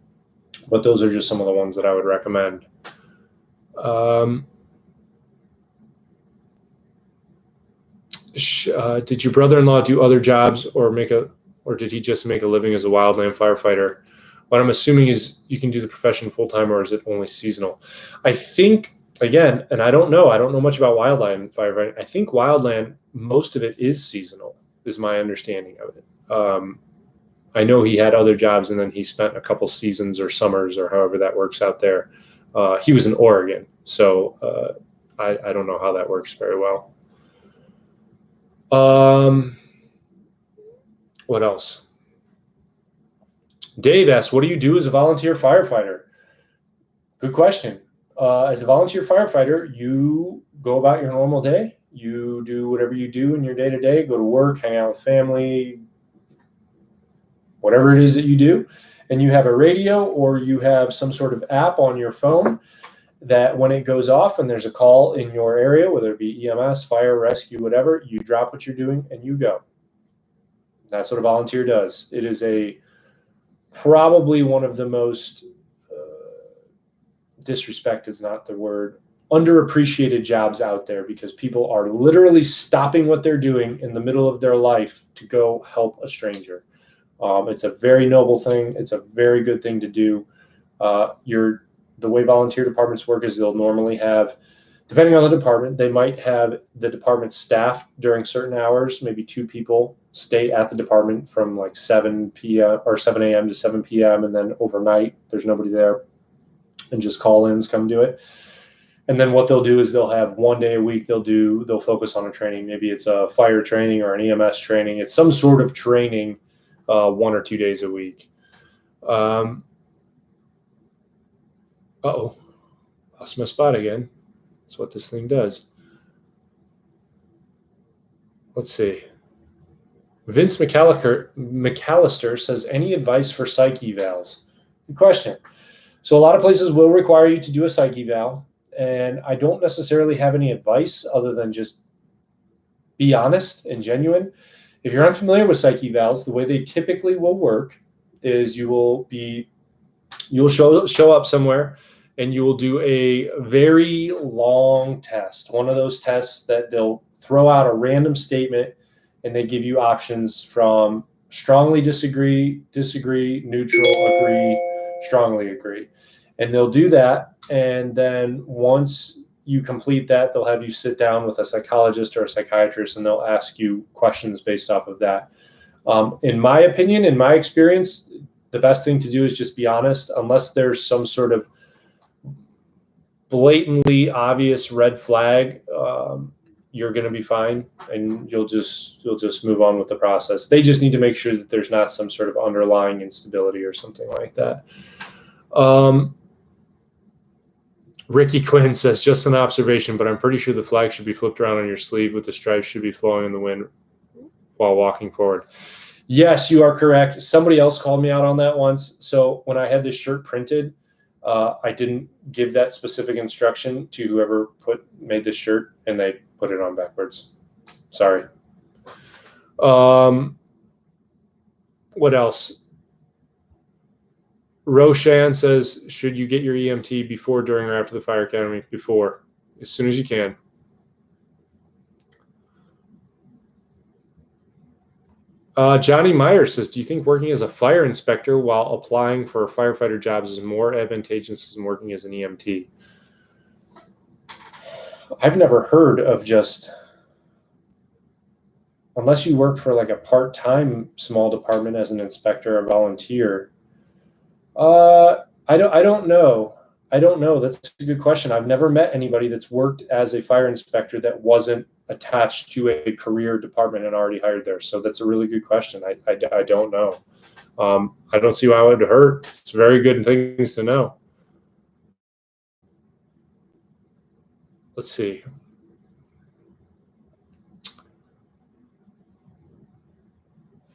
Speaker 1: but those are just some of the ones that I would recommend. Did your brother-in-law do other jobs or did he just make a living as a wildland firefighter? What I'm assuming is you can do the profession full-time, or is it only seasonal? I think, again, and I don't know much about wildland firefighting. I think wildland, most of it is seasonal, is my understanding of it. I know he had other jobs and then he spent a couple seasons or summers or however that works out there. He was in Oregon, so I don't know how that works very well. What else? Dave asks, what do you do as a volunteer firefighter? Good question. As a volunteer firefighter, you go about your normal day. You do whatever you do in your day-to-day, go to work, hang out with family, whatever it is that you do. And you have a radio or you have some sort of app on your phone that when it goes off and there's a call in your area, whether it be EMS, fire, rescue, whatever, you drop what you're doing and you go. That's what a volunteer does. It is probably one of the most disrespect is not the word, underappreciated jobs out there, because people are literally stopping what they're doing in the middle of their life to go help a stranger. It's a very noble thing. It's a very good thing to do. The way volunteer departments work is they'll normally have, depending on the department, they might have the department staff during certain hours, maybe 2 people stay at the department from like 7 p.m. or 7 a.m. to 7 p.m. And then overnight, there's nobody there, and just call-ins come do it. And then what they'll do is they'll have 1 day a week they'll focus on a training. Maybe it's a fire training or an EMS training. It's some sort of training 1 or 2 days a week. Uh-oh, lost my spot again. That's what this thing does. Let's see. Vince McAllister says, any advice for psych evals? Good question. So a lot of places will require you to do a psych eval, and I don't necessarily have any advice other than just be honest and genuine. If you're unfamiliar with psych evals, the way they typically will work is you'll show up somewhere and you will do a very long test. One of those tests that they'll throw out a random statement and they give you options from strongly disagree, neutral, agree, strongly agree. And they'll do that. And then once you complete that, they'll have you sit down with a psychologist or a psychiatrist, and they'll ask you questions based off of that. In my opinion, in my experience, the best thing to do is just be honest, unless there's some sort of blatantly obvious red flag. You're going to be fine, and you'll just move on with the process. They just need to make sure that there's not some sort of underlying instability or something like that. Ricky Quinn says, just an observation, but I'm pretty sure the flag should be flipped around on your sleeve with the stripes should be flowing in the wind while walking forward. Yes, you are correct. Somebody else called me out on that once. So when I had this shirt printed, I didn't give that specific instruction to whoever made this shirt, and they put it on backwards. Sorry. What else? Roshan says, should you get your EMT before, during, or after the fire academy? Before, as soon as you can. Johnny Meyer says, do you think working as a fire inspector while applying for firefighter jobs is more advantageous than working as an EMT? I've never heard of just, unless you work for like a part-time small department as an inspector or volunteer. I don't know. That's a good question. I've never met anybody that's worked as a fire inspector that wasn't attached to a career department and already hired there. So that's a really good question. I don't know. I don't see why it would hurt. It's very good things to know. Let's see.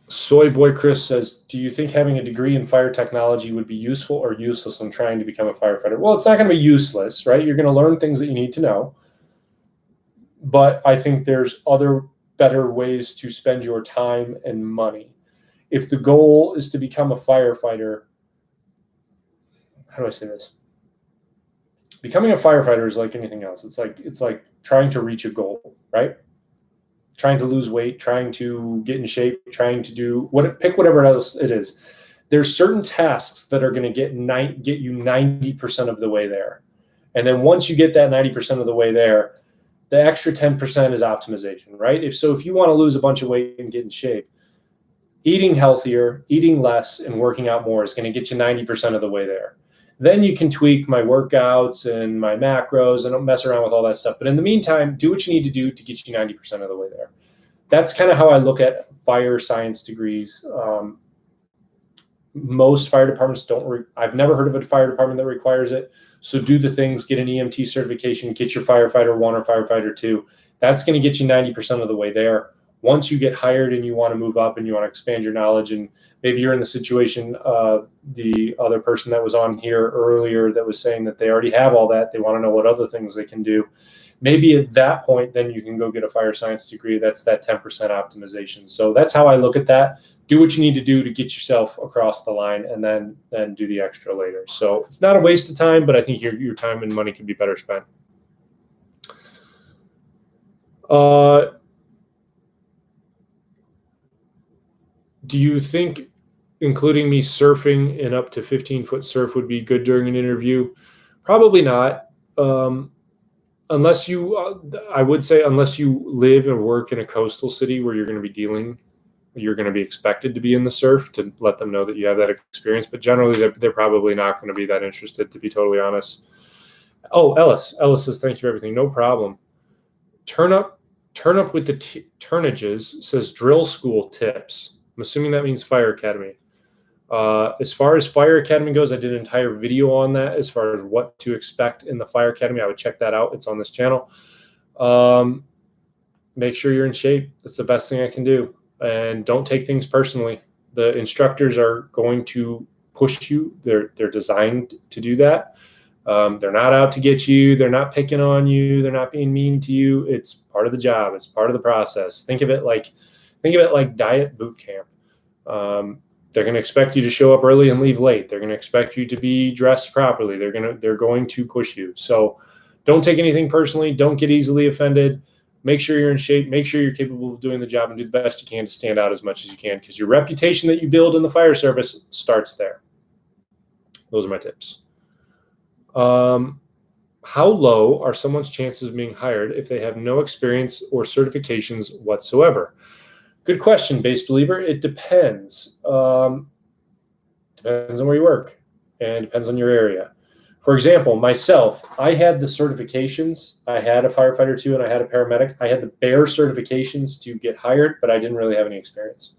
Speaker 1: Soy Boy Chris says, do you think having a degree in fire technology would be useful or useless in trying to become a firefighter? Well, it's not going to be useless, right? You're going to learn things that you need to know. But I think there's other better ways to spend your time and money. If the goal is to become a firefighter, how do I say this? Becoming a firefighter is like anything else. It's like trying to reach a goal, right? Trying to lose weight, trying to get in shape, trying to pick whatever else it is. There's certain tasks that are going to get you 90% of the way there. And then once you get that 90% of the way there, the extra 10% is optimization, right? If you want to lose a bunch of weight and get in shape, eating healthier, eating less, and working out more is going to get you 90% of the way there. Then you can tweak my workouts and my macros and don't mess around with all that stuff. But in the meantime, do what you need to do to get you 90% of the way there. That's kind of how I look at fire science degrees. Most fire departments I've never heard of a fire department that requires it. So do the things, get an EMT certification, get your firefighter 1 or firefighter 2. That's going to get you 90% of the way there. Once you get hired and you want to move up and you want to expand your knowledge, and maybe you're in the situation of the other person that was on here earlier that was saying that they already have all that. They want to know what other things they can do. Maybe at that point, then you can go get a fire science degree. That's that 10% optimization. So that's how I look at that. Do what you need to do to get yourself across the line, and then do the extra later. So it's not a waste of time, but I think your time and money can be better spent. Do you think including me surfing in up to 15-foot surf would be good during an interview? Probably not. Unless you, I would say, unless you live and work in a coastal city where you're going to be expected to be in the surf, to let them know that you have that experience. But generally, they're probably not going to be that interested, to be totally honest. Oh, Ellis says, thank you for everything. No problem. Turn up with the turnages says drill school tips. I'm assuming that means fire academy. As far as fire academy goes, I did an entire video on that as far as what to expect in the fire academy. I would check that out. It's on this channel. Make sure you're in shape. That's the best thing I can do. And don't take things personally. The instructors are going to push you. They're designed to do that. They're not out to get you. They're not picking on you. They're not being mean to you. It's part of the job. It's part of the process. Think of it like diet boot camp. They're going to expect you to show up early and leave late. They're going to expect you to be dressed properly. They're going to push you. So don't take anything personally. Don't get easily offended. Make sure you're in shape. Make sure you're capable of doing the job and do the best you can to stand out as much as you can, because your reputation that you build in the fire service starts there. Those are my tips. How low are someone's chances of being hired if they have no experience or certifications whatsoever? Good question, base believer. It depends. Depends on where you work and depends on your area. For example, myself, I had the certifications. I had a firefighter 2 and I had a paramedic. I had the bare certifications to get hired, but I didn't really have any experience.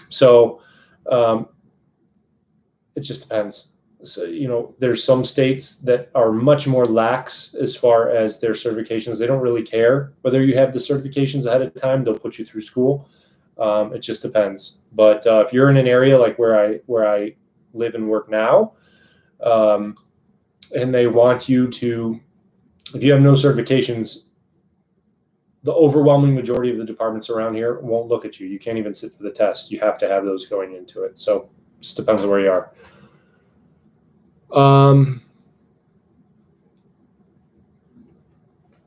Speaker 1: So it just depends. So, you know, there's some states that are much more lax as far as their certifications. They don't really care whether you have the certifications ahead of time. They'll put you through school. It just depends. But if you're in an area like where I live and work now, and they want you to, if you have no certifications, the overwhelming majority of the departments around here won't look at you. You can't even sit for the test. You have to have those going into it. So it just depends on where you are.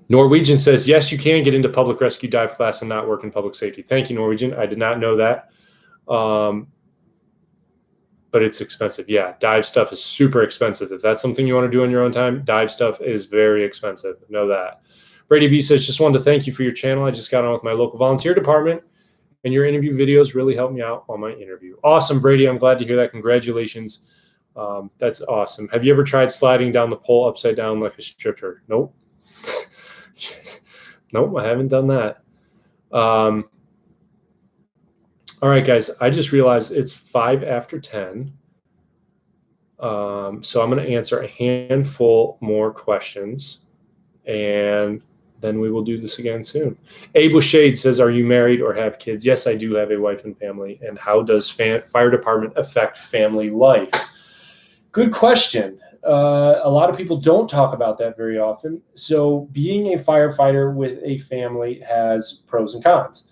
Speaker 1: Norwegian says, yes, you can get into public rescue dive class and not work in public safety. Thank you, Norwegian. I did not know that. But it's expensive. Yeah, dive stuff is super expensive. If that's something you want to do on your own time, dive stuff is very expensive. Know that. Brady B says, just wanted to thank you for your channel. I just got on with my local volunteer department, and your interview videos really helped me out on my interview. Awesome, Brady. I'm glad to hear that. Congratulations. That's awesome. Have you ever tried sliding down the pole upside down like a stripper? Nope. Nope, I haven't done that. All right, guys, I just realized it's 5 after 10. So I'm going to answer a handful more questions, and then we will do this again soon. Abe Shade says, are you married or have kids? Yes, I do have a wife and family. And how does fire department affect family life? Good question. A lot of people don't talk about that very often. So being a firefighter with a family has pros and cons.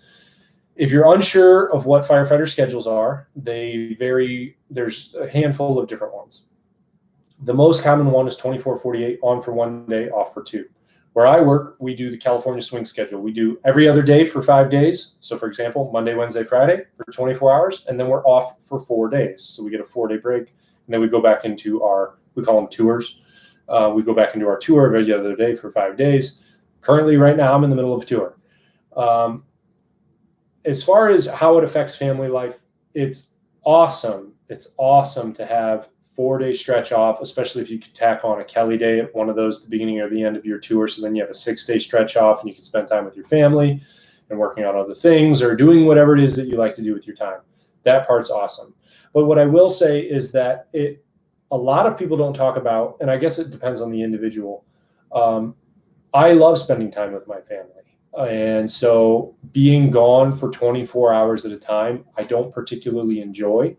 Speaker 1: If you're unsure of what firefighter schedules are, they vary. There's a handful of different ones. The most common one is 24/48, on for 1 day, off for 2. Where I work, we do the California swing schedule. We do every other day for 5 days. So for example, Monday, Wednesday, Friday for 24 hours, and then we're off for 4 days. So we get a 4-day break, and then we go back into our, we call them tours. We go back into our tour every other day for 5 days. Currently, right now, I'm in the middle of a tour. As far as how it affects family life, it's awesome. It's awesome to have 4-day stretch off, especially if you could tack on a Kelly day at one of those at the beginning or the end of your tour. So then you have a 6-day stretch off and you can spend time with your family and working on other things or doing whatever it is that you like to do with your time. That part's awesome. But what I will say is that a lot of people don't talk about, and I guess it depends on the individual. I love spending time with my family. And so being gone for 24 hours at a time, I don't particularly enjoy.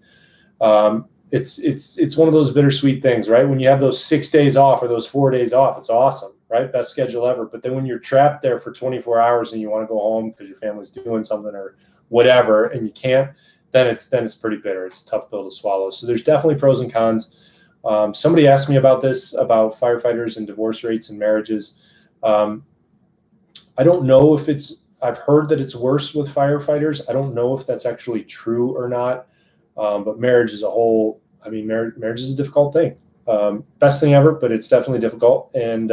Speaker 1: It's one of those bittersweet things, right? When you have those 6 days off or those 4 days off, it's awesome, right? Best schedule ever. But then when you're trapped there for 24 hours and you want to go home because your family's doing something or whatever, and you can't, then it's pretty bitter. It's a tough pill to swallow. So there's definitely pros and cons. Somebody asked me about this, about firefighters and divorce rates and marriages. I don't know if I've heard that it's worse with firefighters. I don't know if that's actually true or not. But marriage as a whole, I mean, marriage is a difficult thing. Best thing ever, but it's definitely difficult. And,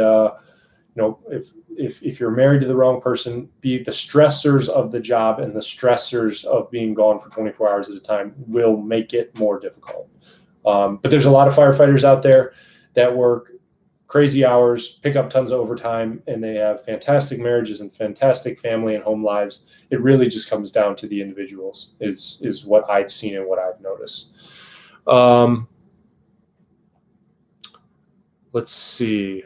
Speaker 1: if you're married to the wrong person, be the stressors of the job and the stressors of being gone for 24 hours at a time will make it more difficult. But there's a lot of firefighters out there that work crazy hours, pick up tons of overtime, and they have fantastic marriages and fantastic family and home lives. It really just comes down to the individuals is what I've seen and what I've noticed. Let's see.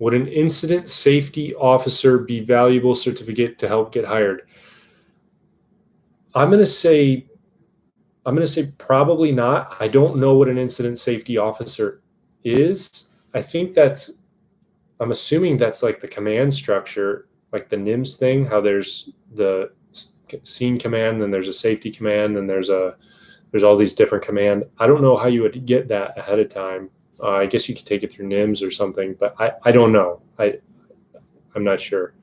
Speaker 1: Would an incident safety officer be valuable certificate to help get hired? I'm going to say probably not. I don't know what an incident safety officer is. I'm assuming that's like the command structure, like the NIMS thing, how there's the scene command, then there's a safety command, then there's all these different command. I don't know how you would get that ahead of time. I guess you could take it through NIMS or something, but I don't know. I'm not sure.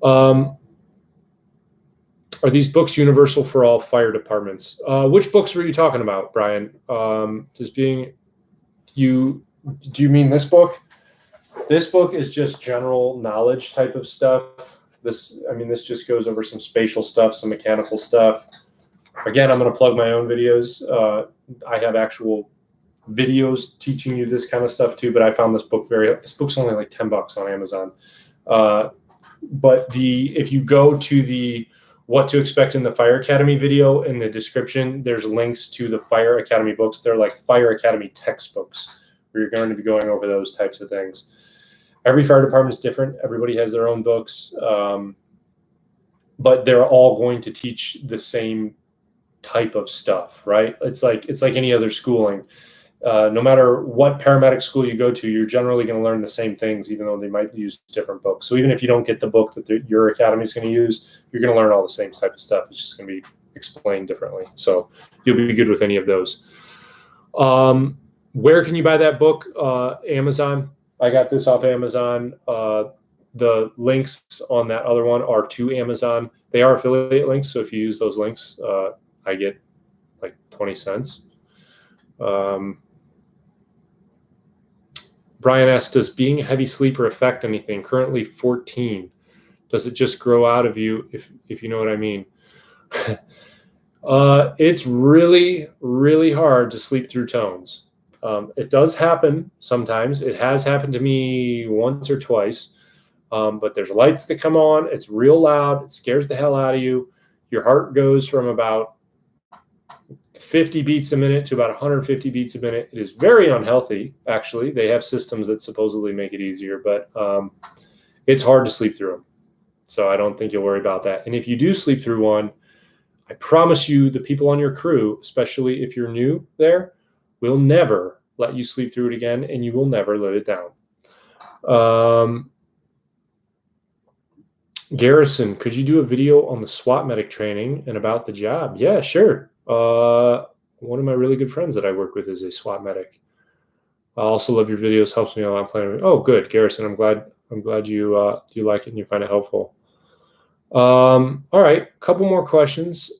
Speaker 1: Are these books universal for all fire departments? Which books were you talking about, Brian? Do you mean this book? This book is just general knowledge type of stuff. This just goes over some spatial stuff, some mechanical stuff. Again, I'm going to plug my own videos. I have actual videos teaching you this kind of stuff too, but I found this book's only like $10 on Amazon. But if you go to the What to Expect in the Fire Academy video, in the description, there's links to the Fire Academy books. They're like Fire Academy textbooks where you're going to be going over those types of things. Every fire department is different. Everybody has their own books, but they're all going to teach the same type of stuff, right? It's like any other schooling. No matter what paramedic school you go to, you're generally going to learn the same things, even though they might use different books. So even if you don't get the book that your academy is going to use, you're going to learn all the same type of stuff. It's just going to be explained differently. So you'll be good with any of those. Where can you buy that book? Amazon. I got this off Amazon. The links on that other one are to Amazon. They are affiliate links, so if you use those links, I get like 20 cents. Brian asks, does being a heavy sleeper affect anything? Currently 14. Does it just grow out of you, if you know what I mean? It's really, really hard to sleep through tones. It does happen sometimes. It has happened to me once or twice. But there's lights that come on. It's real loud. It scares the hell out of you. Your heart goes from about 50 beats a minute to about 150 beats a minute. It is very unhealthy, actually. They have systems that supposedly make it easier, but it's hard to sleep through them. So I don't think you'll worry about that. And if you do sleep through one, I promise you the people on your crew, especially if you're new there, will never let you sleep through it again, and you will never live it down. Garrison, could you do a video on the SWAT medic training and about the job? Yeah, sure. One of my really good friends that I work with is a SWAT medic. I also love your videos. Helps me a lot planning. Oh, good, Garrison. I'm glad you like it and you find it helpful. All right, a couple more questions.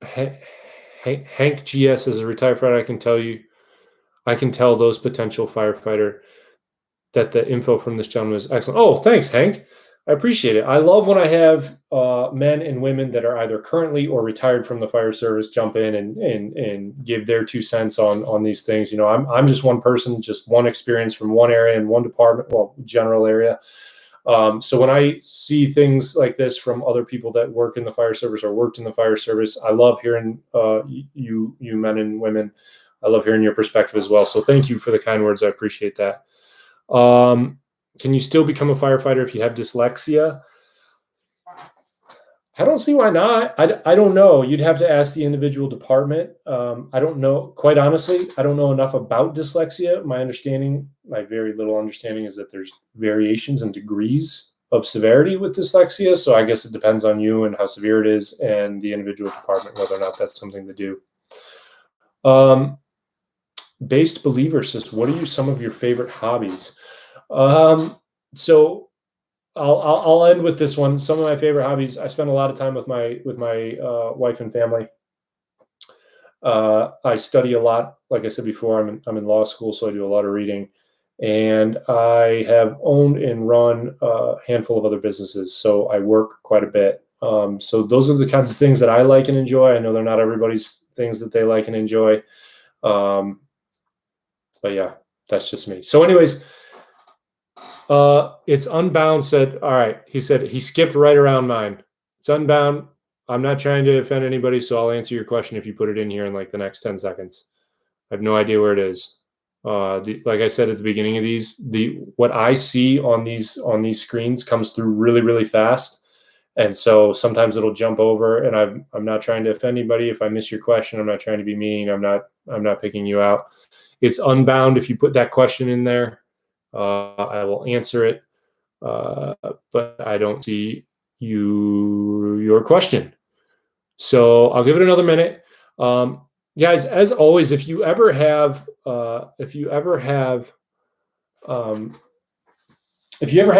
Speaker 1: Hank GS is a retired firefighter. I can tell those potential firefighter that the info from this gentleman is excellent. Oh, thanks, Hank. I appreciate it. I love when I have men and women that are either currently or retired from the fire service jump in and give their 2 cents on these things. You know, I'm just one person, just one experience from one area and one department, well, general area. So when I see things like this from other people that work in the fire service or worked in the fire service, I love hearing you men and women. I love hearing your perspective as well. So thank you for the kind words. I appreciate that. Can you still become a firefighter if you have dyslexia? I don't see why not. I don't know. You'd have to ask the individual department. I don't know. Quite honestly, I don't know enough about dyslexia. My very little understanding is that there's variations and degrees of severity with dyslexia. So I guess it depends on you and how severe it is and the individual department, whether or not that's something to do. Based Believer says, what are some of your favorite hobbies? So I'll end with this one. Some of my favorite hobbies, I spend a lot of time with my wife and family. I study a lot. Like I said before, I'm in law school, so I do a lot of reading, and I have owned and run a handful of other businesses. So I work quite a bit. So those are the kinds of things that I like and enjoy. I know they're not everybody's things that they like and enjoy. But yeah, that's just me. So anyways, it's Unbound said, all right, he said he skipped right around mine. It's Unbound. I'm not trying to offend anybody, so I'll answer your question if you put it in here in like the next 10 seconds. I have no idea where it is. Like I said at the beginning of these, what I see on these screens comes through really, really fast. And so sometimes it'll jump over, and I'm not trying to offend anybody. If I miss your question, I'm not trying to be mean. I'm not picking you out. It's Unbound. If you put that question in there, I will answer it. but I don't see your question. So I'll give it another minute. Guys, as always, if you ever have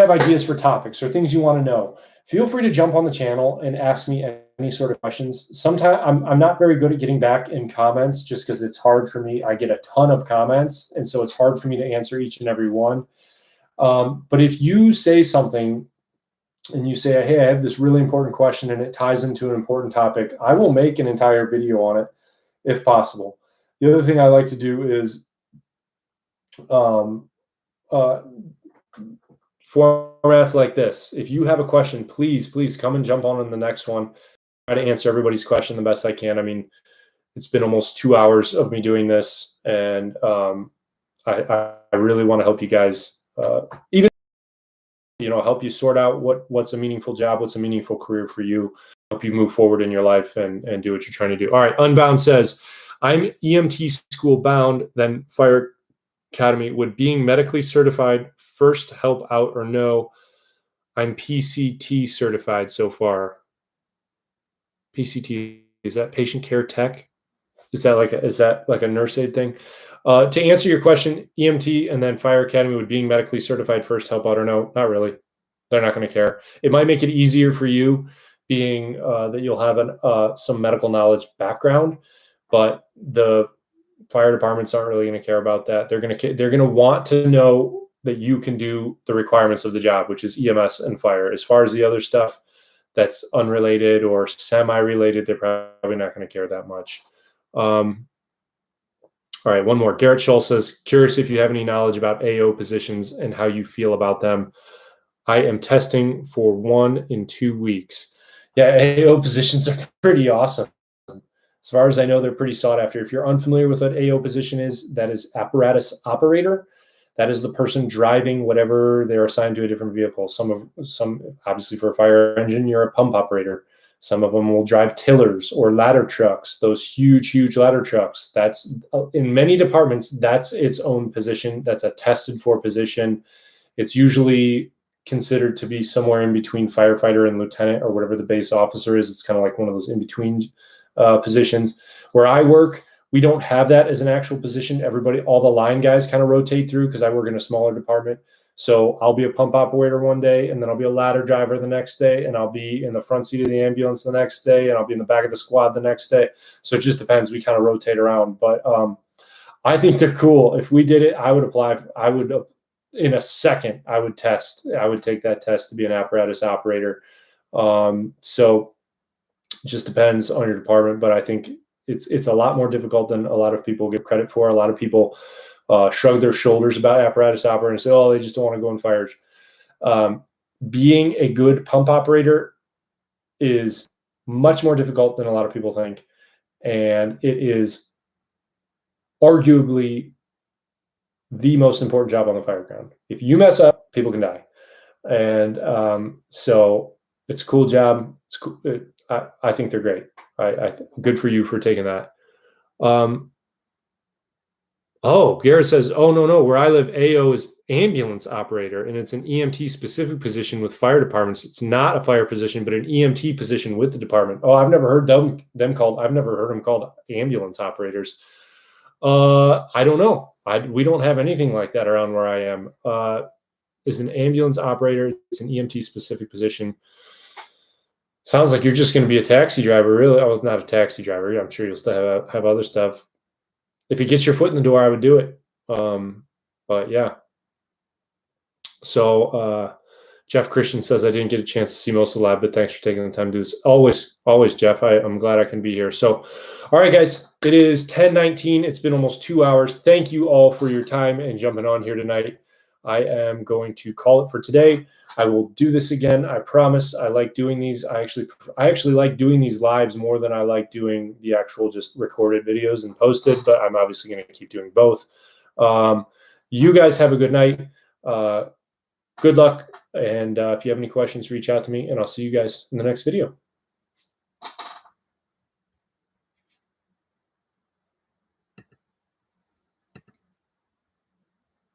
Speaker 1: ideas for topics or things you want to know, feel free to jump on the channel and ask me any sort of questions. Sometimes I'm not very good at getting back in comments just because it's hard for me. I get a ton of comments, and so it's hard for me to answer each and every one. But if you say something and you say, hey, I have this really important question and it ties into an important topic, I will make an entire video on it if possible. The other thing I like to do is formats like this. If you have a question, please come and jump on in the next one. Try to answer everybody's question the best I can. I mean, it's been almost 2 hours of me doing this, and I really want to help you guys, even help you sort out what's a meaningful job, what's a meaningful career for you, help you move forward in your life and do what you're trying to do. All right, Unbound says, I'm EMT school bound, then Fire Academy. Would being medically certified first help out or no? I'm PCT certified so far. PCT, is that patient care tech? Is that like a nurse aid thing? To answer your question, EMT and then Fire Academy, would being medically certified first help out or no? Not really. They're not going to care. It might make it easier for you, being that you'll have some medical knowledge background, but the fire departments aren't really going to care about that. They're going to want to know that you can do the requirements of the job, which is EMS and fire. As far as the other stuff that's unrelated or semi-related, they're probably not going to care that much. All right, one more. Garrett Scholl says, curious if you have any knowledge about AO positions and how you feel about them. I am testing for 1 in 2 weeks. Yeah, AO positions are pretty awesome. As far as I know, they're pretty sought after. If you're unfamiliar with what AO position is, that is apparatus operator. That is the person driving whatever they're assigned to a different vehicle. Some obviously for a fire engine, you're a pump operator. Some of them will drive tillers or ladder trucks, those huge ladder trucks. That's in many departments, that's its own position. That's a tested for position. It's usually considered to be somewhere in between firefighter and lieutenant or whatever the base officer is. It's kind of like one of those in-between positions. Where I work, we don't have that as an actual position. All the line guys kind of rotate through because I work in a smaller department. So I'll be a pump operator one day, and then I'll be a ladder driver the next day, and I'll be in the front seat of the ambulance the next day, and I'll be in the back of the squad the next day. So it just depends. We kind of rotate around. But I think they're cool. If we did it, I would apply. In a second, I would take that test to be an apparatus operator. So it just depends on your department, but I think it's a lot more difficult than a lot of people give credit for. A lot of people shrug their shoulders about apparatus operator and say, oh, they just don't want to go in fires. Being a good pump operator is much more difficult than a lot of people think. And it is arguably the most important job on the fire ground. If you mess up, people can die. And so it's a cool job. It's cool. I think they're great. Good for you for taking that. Garrett says, oh, no, where I live, AO is ambulance operator, and it's an EMT specific position with fire departments. It's not a fire position, but an EMT position with the department. Oh, I've never heard them called ambulance operators. I don't know. We don't have anything like that around where I am. Is an ambulance operator. It's an EMT specific position. Sounds like you're just going to be a taxi driver, really. Oh, not a taxi driver. I'm sure you'll still have other stuff. If you get your foot in the door, I would do it. But yeah. So Jeff Christian says, I didn't get a chance to see most of the lab, but thanks for taking the time to do this. Always, Jeff. I'm glad I can be here. So, all right, guys, it is 10:19. It's been almost 2 hours. Thank you all for your time and jumping on here tonight. I am going to call it for today. I will do this again. I promise. I like doing these. I actually like doing these lives more than I like doing the actual just recorded videos and posted, but I'm obviously going to keep doing both. You guys have a good night. Good luck. And if you have any questions, reach out to me, and I'll see you guys in the next video.